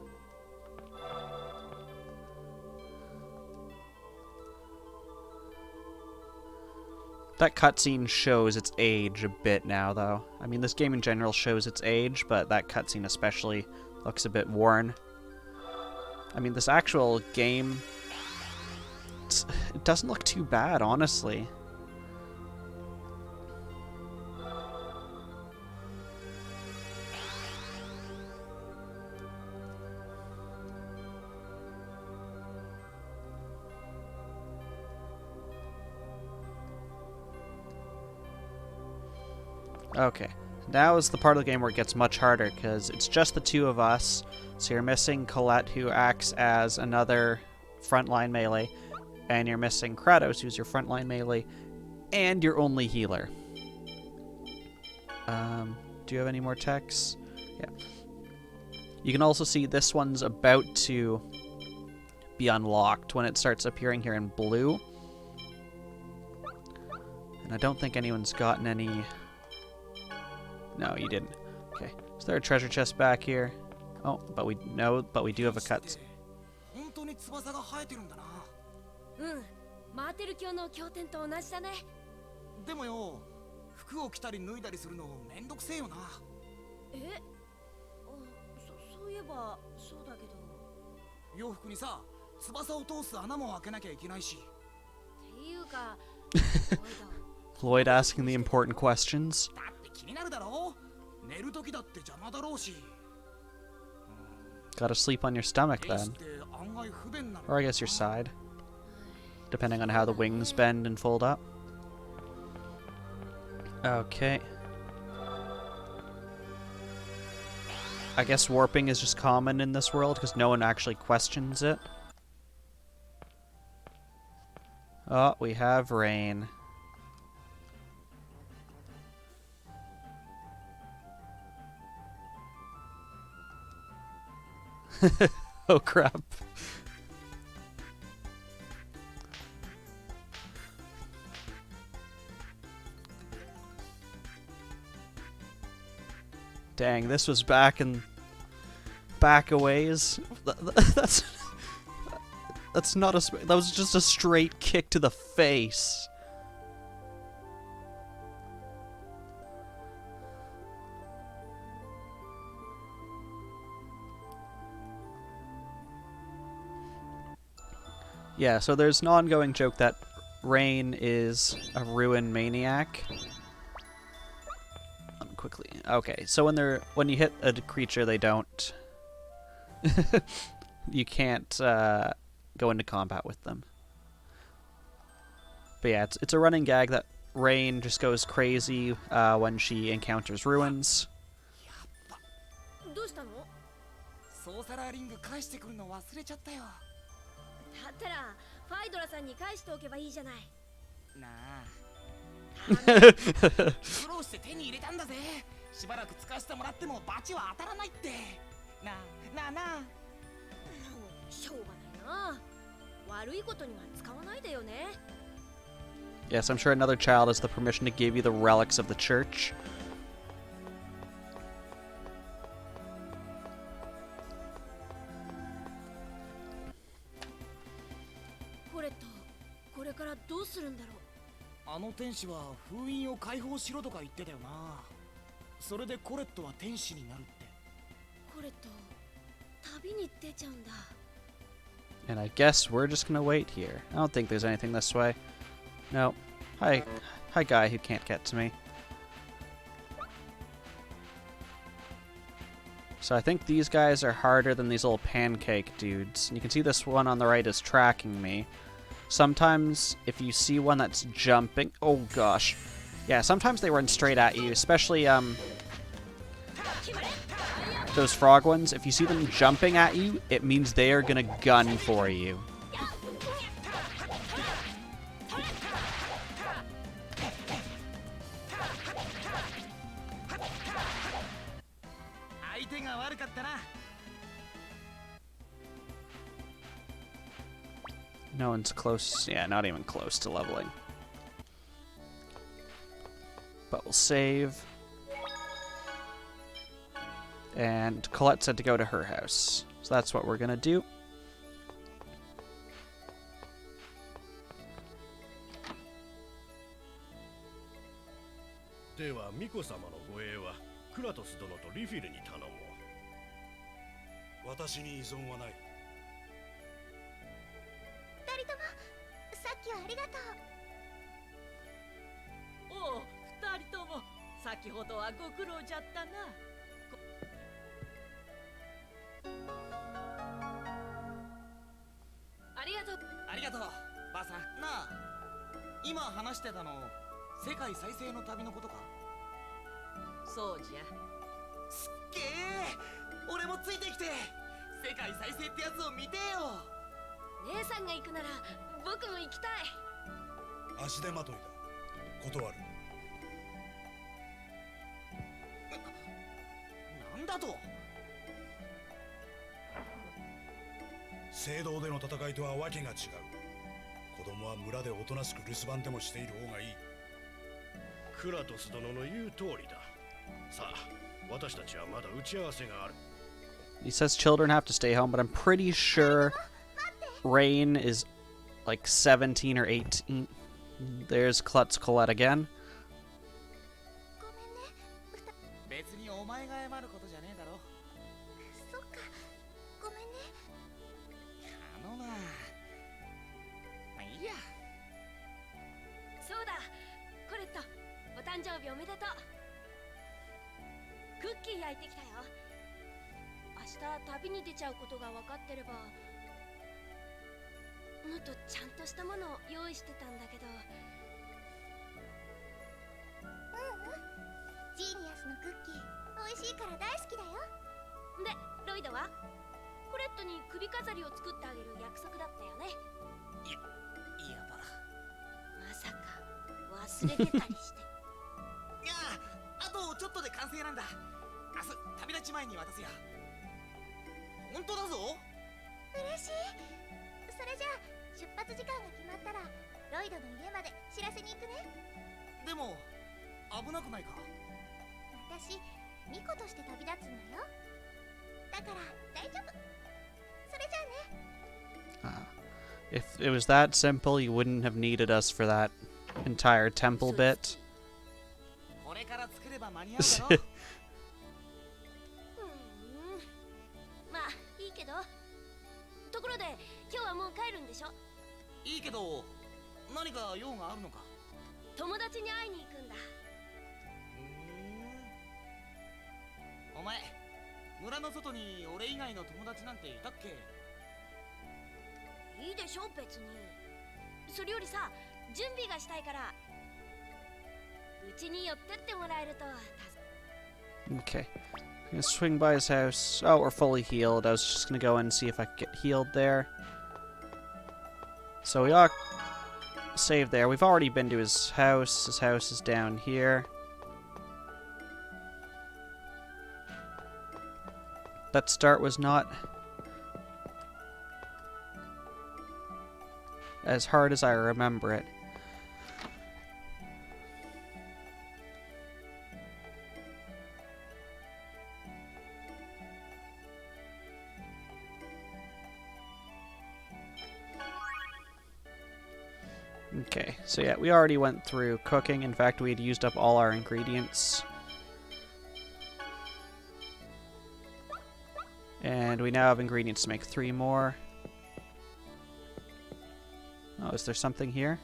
That cutscene shows its age a bit now, though. I mean, this game in general shows its age, but that cutscene especially looks a bit worn. I mean, this actual game, it doesn't look too bad, honestly. Okay, now is the part of the game where it gets much harder, because it's just the two of us. So you're missing Colette, who acts as another frontline melee, and you're missing Kratos, who's your frontline melee, and your only healer. Do you have any more texts? Yeah. You can also see this one's about to be unlocked when it starts appearing here in blue. And I don't think anyone's gotten any... No, you didn't. there a treasure chest back here? Oh, but we do have a cut. 本当に翼が生えてるんだな。うんマーテル教の経典と同じだね。でもよ、服を着たり脱いだりするのめんどくせえよな。えそういえばそうだけど。洋服にさ、翼を通す穴も開けなきゃいけないし。っていうか Lloyd asking the important questions. だって気になるだろう。寝る時だって邪魔だろうし。Gotta sleep on your stomach 天使 then. って案外不便なの。 Or I guess your side. Depending on how the wings bend and fold up. Okay. I guess warping is just common in this world because no one actually questions it. Oh, we have rain. Oh crap. Dang, this was back a ways. That's not that was just a straight kick to the face. Yeah, so there's an ongoing joke that Rain is a ruin maniac. Quickly. Okay, so when you hit a creature, they don't. You can't go into combat with them. But yeah, it's a running gag that Rain just goes crazy when she encounters ruins. どうしたの？ソーサラーリング返してくるの忘れちゃったよ。だったらファイドラさんに返しておけばいいじゃない。なあ。苦労して手に入れたんだぜ。しばらく使わせてもらってもバチは当たらないって。なあ。しょうがないな。悪いことには使わないでよね。Yes, I'm sure another child has the permission to give you the relics of the church. コレット、これからどうするんだろう。あの天使は封印を解放しろとか言ってたよな。それでコレットは天使になるって。コレット、旅に出ちゃうんだ。And I guess we're just gonna wait here. I don't think there's anything this way. No. Hi guy who can't get to me. So I think these guys are harder than these little pancake dudes. And you can see this one on the right is tracking me. Sometimes if you see one that's jumping, oh gosh. Yeah, sometimes they run straight at you, especially those frog ones. If you see them jumping at you, it means they are gonna gun for you. 相手が悪かったな。No one's close. Yeah, not even close to leveling. But we'll save. And Colette said to go to her house. So that's what we're gonna do. では巫女様の護衛はクラトス殿とリフィルに頼もう。私に依存はない。二人ともさっきはありがとう。おう、二人とも先ほどはご苦労じゃったな。ありがとう。ありがとう、ばあさん。なあ、今話してたの世界再生の旅のことか？そうじゃ。すっげえ、俺もついてきて世界再生ってやつを見てよ。姉さんが行くなら僕も行きたい。足手まといだ。断る。なんだと？聖堂での戦いとはわけが違う。子供は村でおとなしく留守番でもしている方がいい。クラトス殿の言う通りだ。さあ私たちはまだ打ち合わせがある。 He says children have to stay home, but I'm pretty sure Rain is like 17 or 18. There's Klutz Colette again. ごめんね。別にお前が謝ることじゃねえだろ。そっか。ごめんね。あのな。まあいいや。そうだコレット、お誕生日おめでとう。クッキー焼いてきたよ。明日旅に出ちゃうことが分かってればもっとちゃんとしたものを用意してたんだけど。ジーニアスのクッキー美味しいから大好きだよ。でロイドはコレットに首飾りを作ってあげる約束だったよね。やば。まさか忘れてたりして。いやあとちょっとで完成なんだ。明日旅立ち前に渡すよ。本当だぞ。嬉しい。それじゃあ出発時間が決まったらロイドの家まで知らせに行くね。でも危なくないか。私ミコとして旅立つんだよ。だから大丈夫。それじゃあね。If it was that simple, you wouldn't have needed us for that entire temple bit. これから作れば間に合うだろ。まあいいけど。ところで今日はもう帰るんでしょ。いいけど何か用があるのか。友達に会いに行くんだ。お前村の外に俺以外の友達なんていたっけ。いいでしょ別に。それよりさ準備がしたいからうちに寄ってってもらえると。 Okay. I'm gonna swing by his house. Oh, we're fully healed. I was just gonna go in and see if I could get healed there. So we are saved there. We've already been to his house. His house is down here. That start was not as hard as I remember it. Okay, so yeah, we already went through cooking. In fact, we had used up all our ingredients. And we now have ingredients to make 3 more. Oh, is there something here?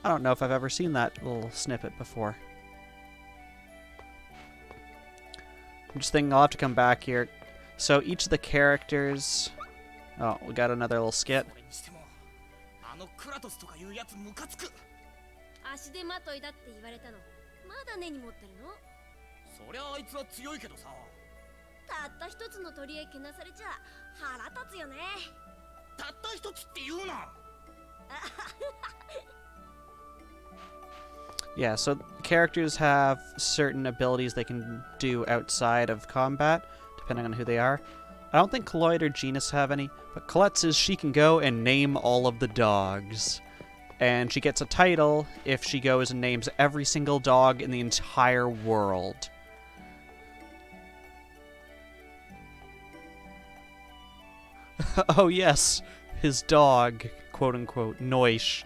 I don't know if I've ever seen that little snippet before. I'm just thinking I'll have to come back here. So each of the characters... Oh, we got another little skit. それにしてもあのクラトスとかいうやつムカつく。足手まといだって言われたのまだ根に持ってるの。そりゃあいつは強いけどさ。たった一つの鳥へけなされちゃ腹立つよね。たった一つって言うな。Yeah, so characters have certain abilities they can do outside of combat, depending on who they are. I don't think Colloid or Genus have any, but Colette says she can go and name all of the dogs. And she gets a title if she goes and names every single dog in the entire world. Oh yes, his dog, quote-unquote, Noish.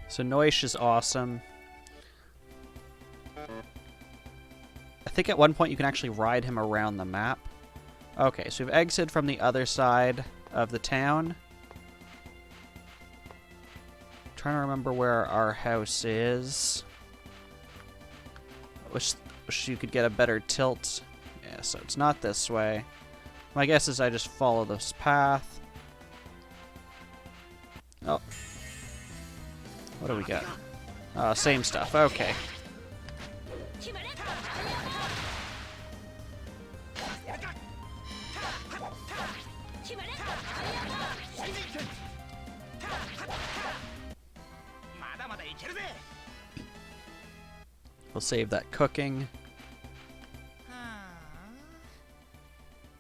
So Noish is awesome. I think at one point you can actually ride him around the map. Okay, so we've exited from the other side of the town. Trying to remember where our house is. Wish you could get a better tilt. Yeah, so it's not this way. My guess is I just follow this path. Oh. What do we got? Same stuff. Okay. 決まれ 決まれ まだまだいけるぜ。 We'll save that cooking.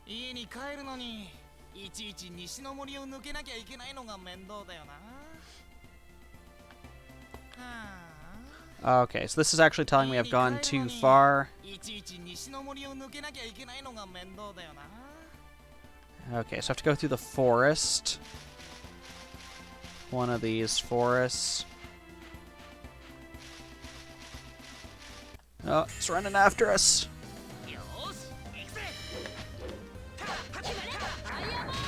家に帰るのにいちいち西の森を抜けなきゃいけないのが面倒だよな。 Okay, so this is actually telling me I've gone too far. いちいち西の森を抜けなきゃいけないのが面倒だよな。 Okay, so I have to go through the forest. One of these forests. Oh, it's running after us. よーし、行くぜ。 決まれアイアンボール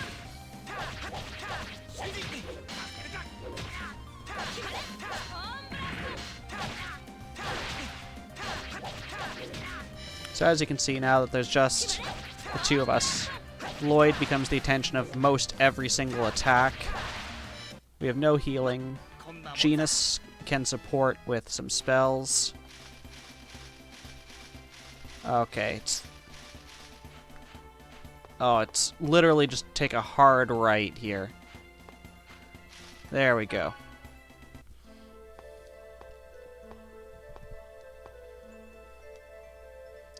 シンジ君、助けるか。 決まれホームブラスト So as you can see now that there's just the two of us, Lloyd becomes the attention of most every single attack. We have no healing. こんなもん Genus can support with some spells. Okay, it's literally just take a hard right here. There we go.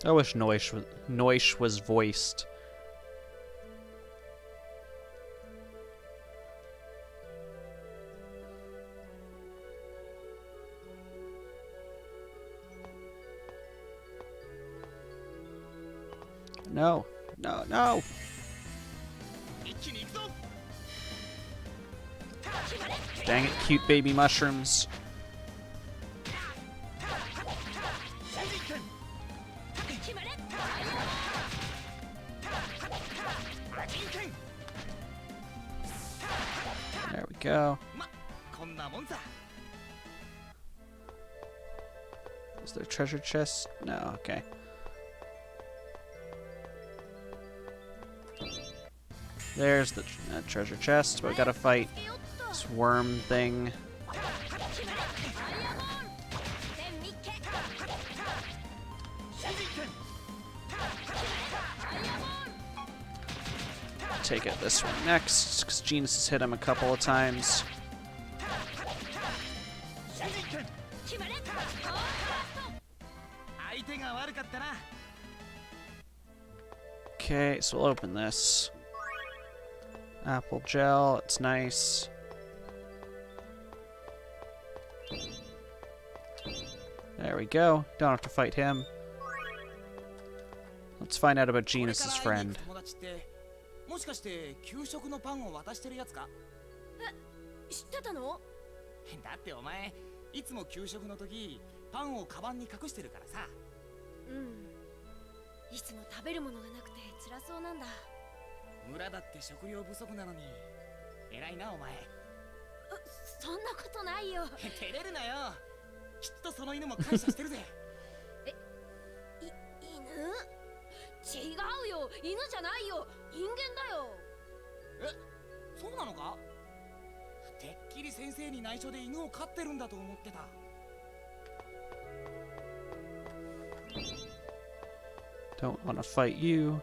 I wish Noish was voiced. No. No, no. 一気に行くぞ。 Dang it, cute baby mushrooms. シンジ君、決まれ アジン君。 There we go. ま、こんなもんさ。 Is there a treasure chest? No, okay. There's the treasure chest, but we gotta fight つけよっと this worm thing. 決まれアイアンボール全密ケ シンジ君、 アイアンボール Take out this one next, because Genus has hit him a couple of times. シンジ君。 決まれホームブラスト 相手が悪かったな。 Okay, so we'll open this. Apple gel, it's nice. There we go. Don't have to fight him. Let's find out about Genus's friend. 友達ってもしかして給食のパンを渡してるやつか。知ってたのだってお前いつも給食の時パンをカバンに隠してるからさ。うんいつも食べるものがなくて辛そうなんだ村だって食料不足なのに偉いなお前。そんなことないよ照れるなよ。きっとその犬も感謝してるぜ。犬違うよ犬じゃないよ人間だよえ、そうなのか。てっきり先生に内緒で犬を飼ってるんだと思ってた。 Don't want to fight you.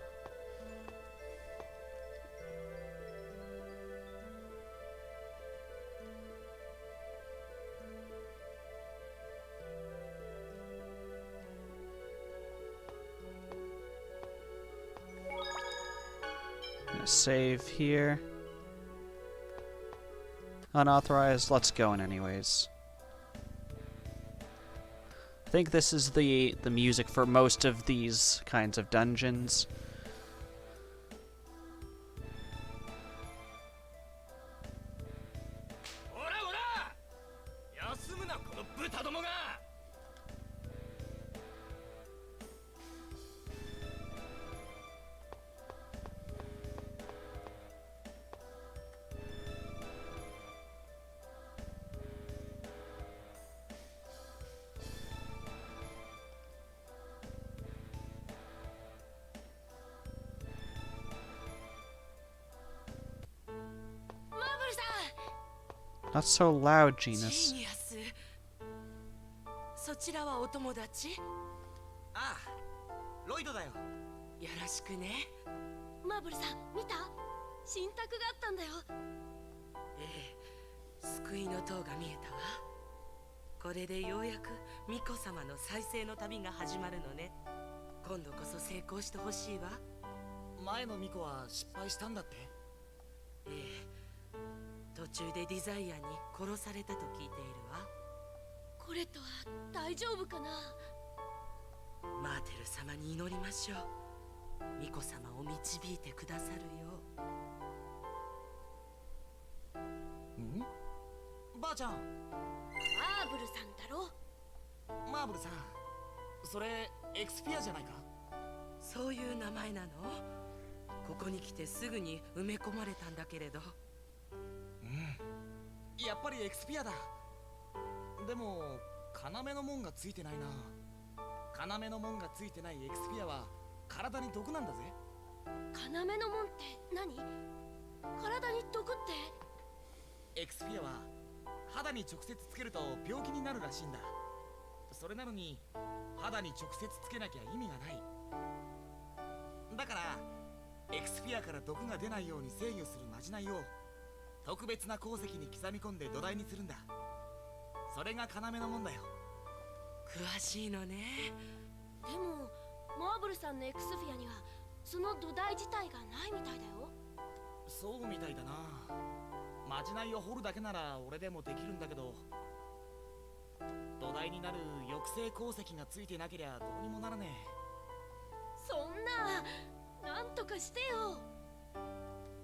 Gonna save here. Unauthorized, let's go in anyways. I think this is the music for most of these kinds of dungeons. おらおら、休むなこの豚どもが。 Okay, Not so loud, ジ Genus. ーニアス。そちらはお友達？ああ、ロイドだよ。よろしくね。マーブルさん見た？新宅があったんだよ。ええ、救いの塔が見えたわ。これでようやく巫女様の再生の旅が始まるのね。今度こそ成功してほしいわ。前のミコは失敗したんだって。ええ、途中でディザイアに殺されたと聞いているわ。これとは大丈夫かな？マーテル様に祈りましょう。巫女様を導いてくださるよう。ん？ばあちゃん。マーブルさんだろ？マーブルさん、それエクスピアじゃないか？そういう名前なの？ここに来てすぐに埋め込まれたんだけれど。うん、やっぱりエクスピアだ。でも要の門がついてないな。要の門がついてないエクスピアは体に毒なんだぜ。要の門って何？体に毒って？エクスピアは肌に直接つけると病気になるらしいんだ。それなのに肌に直接つけなきゃ意味がない。だからエクスピアから毒が出ないように制御するまじないを特別な鉱石に刻み込んで土台にするんだ。それが要の門だよ。詳しいのね。でもマーブルさんのエクスフィアにはその土台自体がないみたいだよ。そうみたいだな。まじないを掘るだけなら俺でもできるんだけど、土台になる抑制鉱石がついてなけりゃどうにもならねえ。そんな、なんとかしてよ。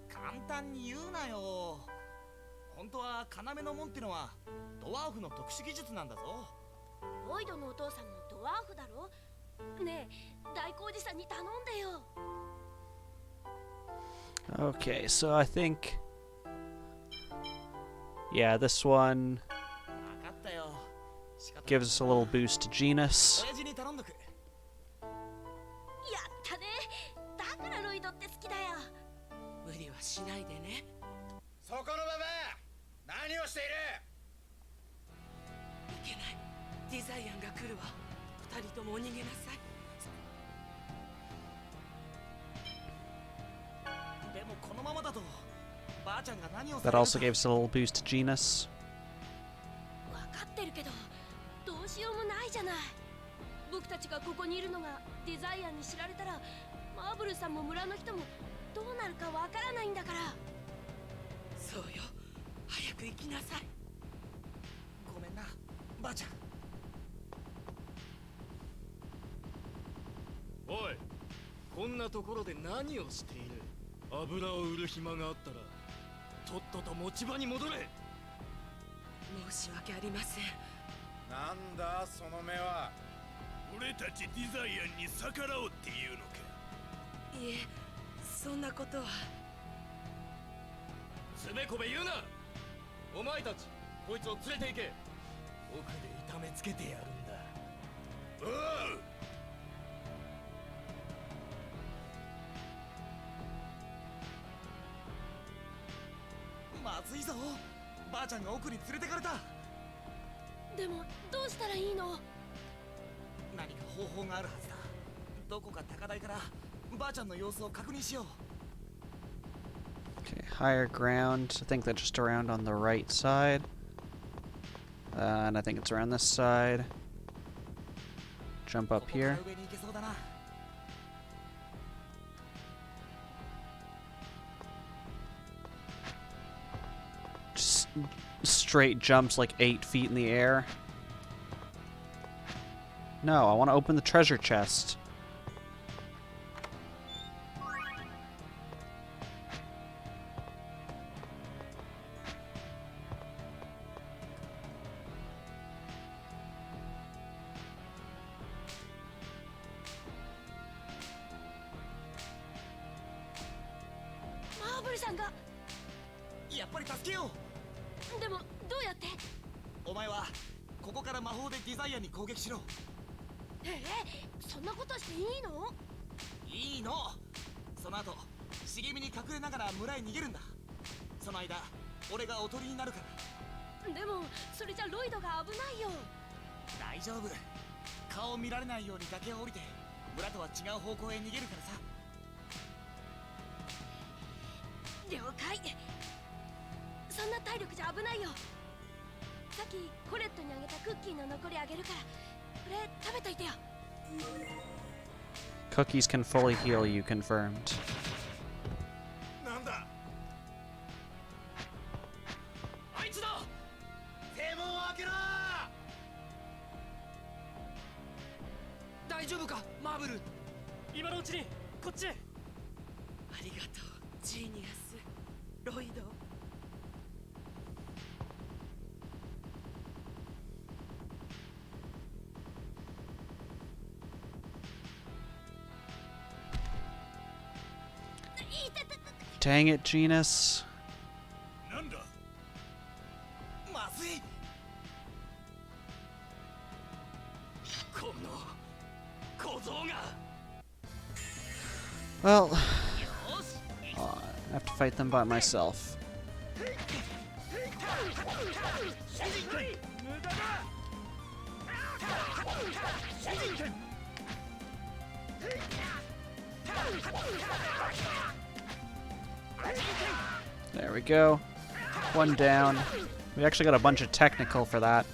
簡単に言うなよ。本当は要の門ってのはドワーフの特殊技術なんだぞ。ロイドのお父さんもドワーフだろ？ねえ、大工事さんに頼んでよ。Okay, so I think... Yeah, this one 分かったよ。仕方ない gives us a little boost to Genus. 親父に頼んどく。やったね。だからロイドって好きだよ。無理はしないでね。そこのババア、何をしている？いけない。ディザイアンが来るわ。二人ともお逃げなさい。でもこのままだとばあちゃんが何を That also gave us a little boost to Genus. わかってるけど、どうしようもないじゃない。僕たちがここにいるのがデザイアンに知られたら、マーブルさんも村の人もどうなるかわからないんだから。そうよ。早く行きなさい。ごめんなばあちゃん。おい、こんなところで何をしている？油を売る暇があったらとっとと持ち場に戻れ。申し訳ありません。なんだその目は。俺たちディザイアンに逆らおうっていうのか？いえ、そんなことは。つべこべ言うな。お前たちこいつを連れて行け。奥で痛めつけてやるんだ。おう。まずいぞ。ばあちゃんが奥に連れてかれた。でもどうしたらいいの？何か方法があるはずだ。どこか高台からばあちゃんの様子を確認しよう。 Okay, higher ground. I think that's just around on the right side. And I think it's around this side. Jump こ up こから here. 上に行けそうだな。Just straight jumps like 8 feet in the air. No, I want to open the treasure chest. Maarble-sanが。やっぱり助けよう。でもどうやって？お前はここから魔法でディザイアンに攻撃しろ。そんなことしていいの？いいの。その後茂みに隠れながら村へ逃げるんだ。その間俺がおとりになるから。でもそれじゃロイドが危ないよ。大丈夫。顔見られないように崖を降りて村とは違う方向へ逃げるからさ。了解。そんな体力じゃ危ないよ。さっきコレットにあげたクッキーの残りあげるからこれ食べといてよ。 Cookies can fully heal you, confirmed. なんだ。あいつだ。正門を開けろ。大丈夫かマーブル。今のうちにこっちへ。ありがとうジーニアスロイド。Dang it, Genus. なんだ。まずい。この小僧が。 Well, よし。 I have to fight them by myself. 無駄だ。 There we go. One down. We actually got a bunch of technical for that.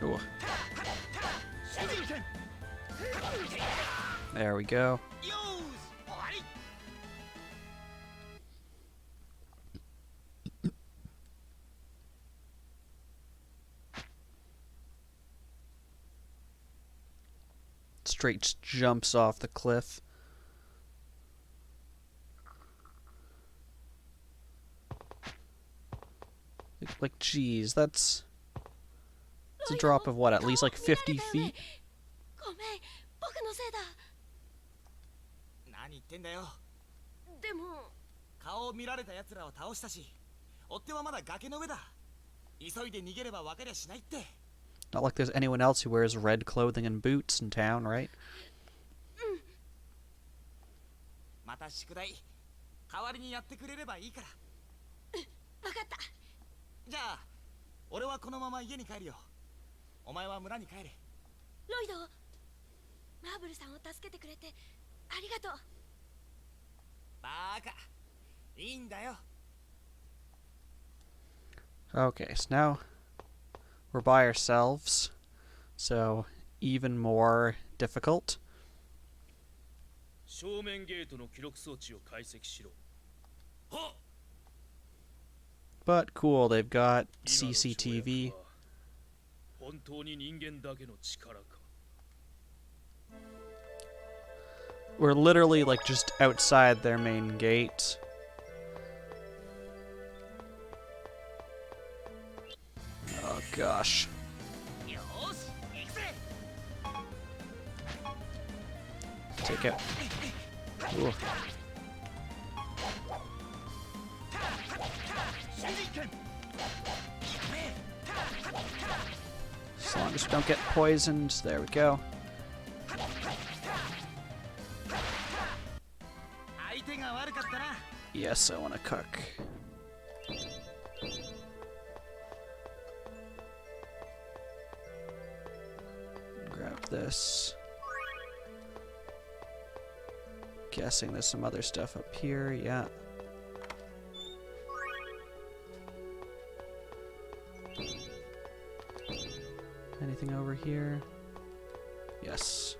Ooh. There we go. よーし終わり。 Straight jumps off the cliff. Like, geez, that's a drop of what, at least like 50 feet? ごめん、僕のせいだ。何言ってんだよ。でも顔を見られた奴らを倒したし、追っ手はまだ崖の上だ。急いで逃げれば分かりゃしないって。 Not like there's anyone else who wears red clothing and boots in town, right? また宿題代わりにやってくれればいいから。分かった。じゃあ俺はこのまま家に帰るよ。お前は村に帰れ。ロイド、マーブルさんを助けてくれてありがとう。バーカ、いいんだよ。 Okay, so now we're by ourselves, so even more difficult. 正面ゲートの記録装置を解析しろ。はっ。 But cool, they've got 今の跳躍 CCTV. は本当に人間だけの力か。 We're literally like just outside their main gate. Oh gosh. よーし行くぜ。 Take it. Ooh. As long as we don't get poisoned. There we go. 相手が悪かったな。 Yes, I want to cook. Grab this. Guessing there's some other stuff up here, yeah. Anything over here? Yes.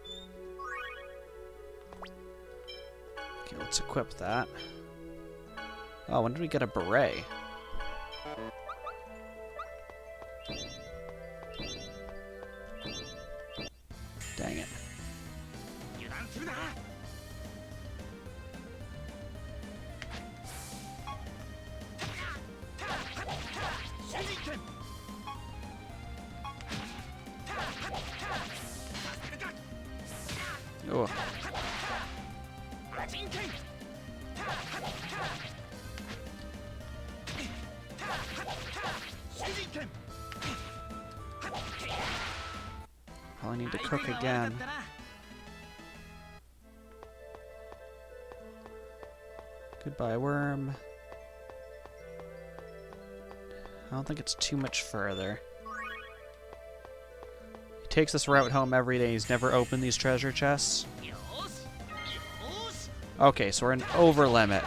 Okay, let's equip that. Oh, when did we get a beret? Dang it. 油断するな。 Oh. Probably need to cook again. Goodbye, worm. I don't think it's too much further. He takes this route home every day. He's never opened these treasure chests. Okay, so we're in over limit.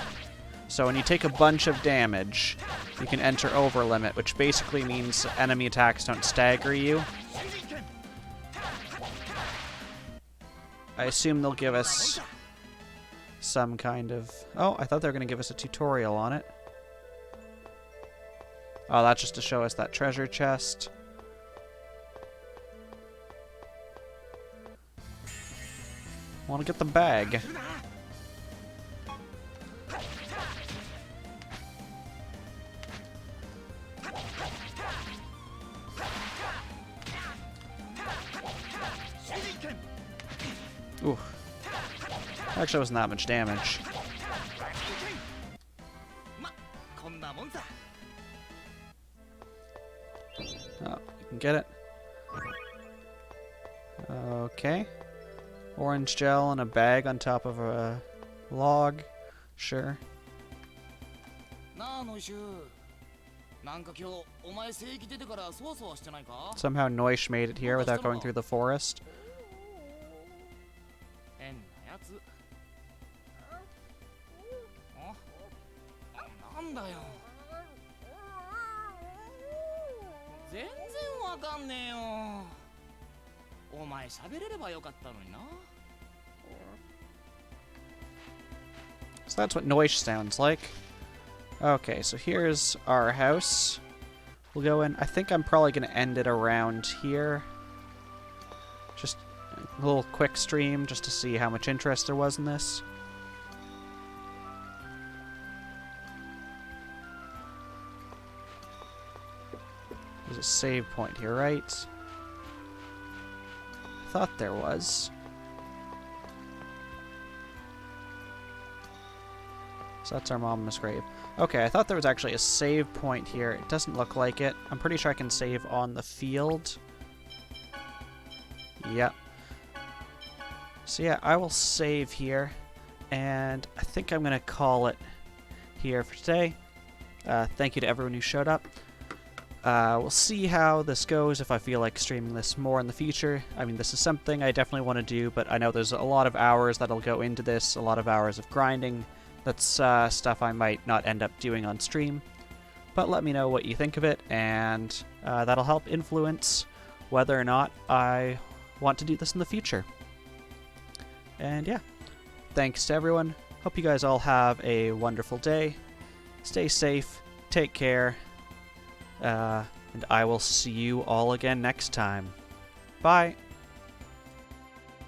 So when you take a bunch of damage, you can enter over limit, which basically means enemy attacks don't stagger you. I assume they'll give us some kind of... Oh, I thought they were going to give us a tutorial on it. Oh, that's just to show us that treasure chest. Want to get the bag. Ooh. Actually, wasn't that much damage. Oh, you can get it. Okay. Orange gel and a bag on top of a log. Sure. Somehow Noish made it here without going through the forest. So that's what Noish sounds like. Okay, so here's our house. We'll go in. I think I'm probably going to end it around here. Just a little quick stream just to see how much interest there was in this. There's a save point here, right? I thought there was. So that's our mom's grave. Okay, I thought there was actually a save point here. It doesn't look like it. I'm pretty sure I can save on the field. Yep. So yeah, I will save here. And I think I'm going to call it here for today. Thank you to everyone who showed up. We'll see how this goes, if I feel like streaming this more in the future. I mean, this is something I definitely want to do, but I know there's a lot of hours that'll go into this, a lot of hours of grinding. That's stuff I might not end up doing on stream. But let me know what you think of it, and that'll help influence whether or not I want to do this in the future. And yeah, thanks to everyone. Hope you guys all have a wonderful day. Stay safe, take care, and I will see you all again next time. Bye!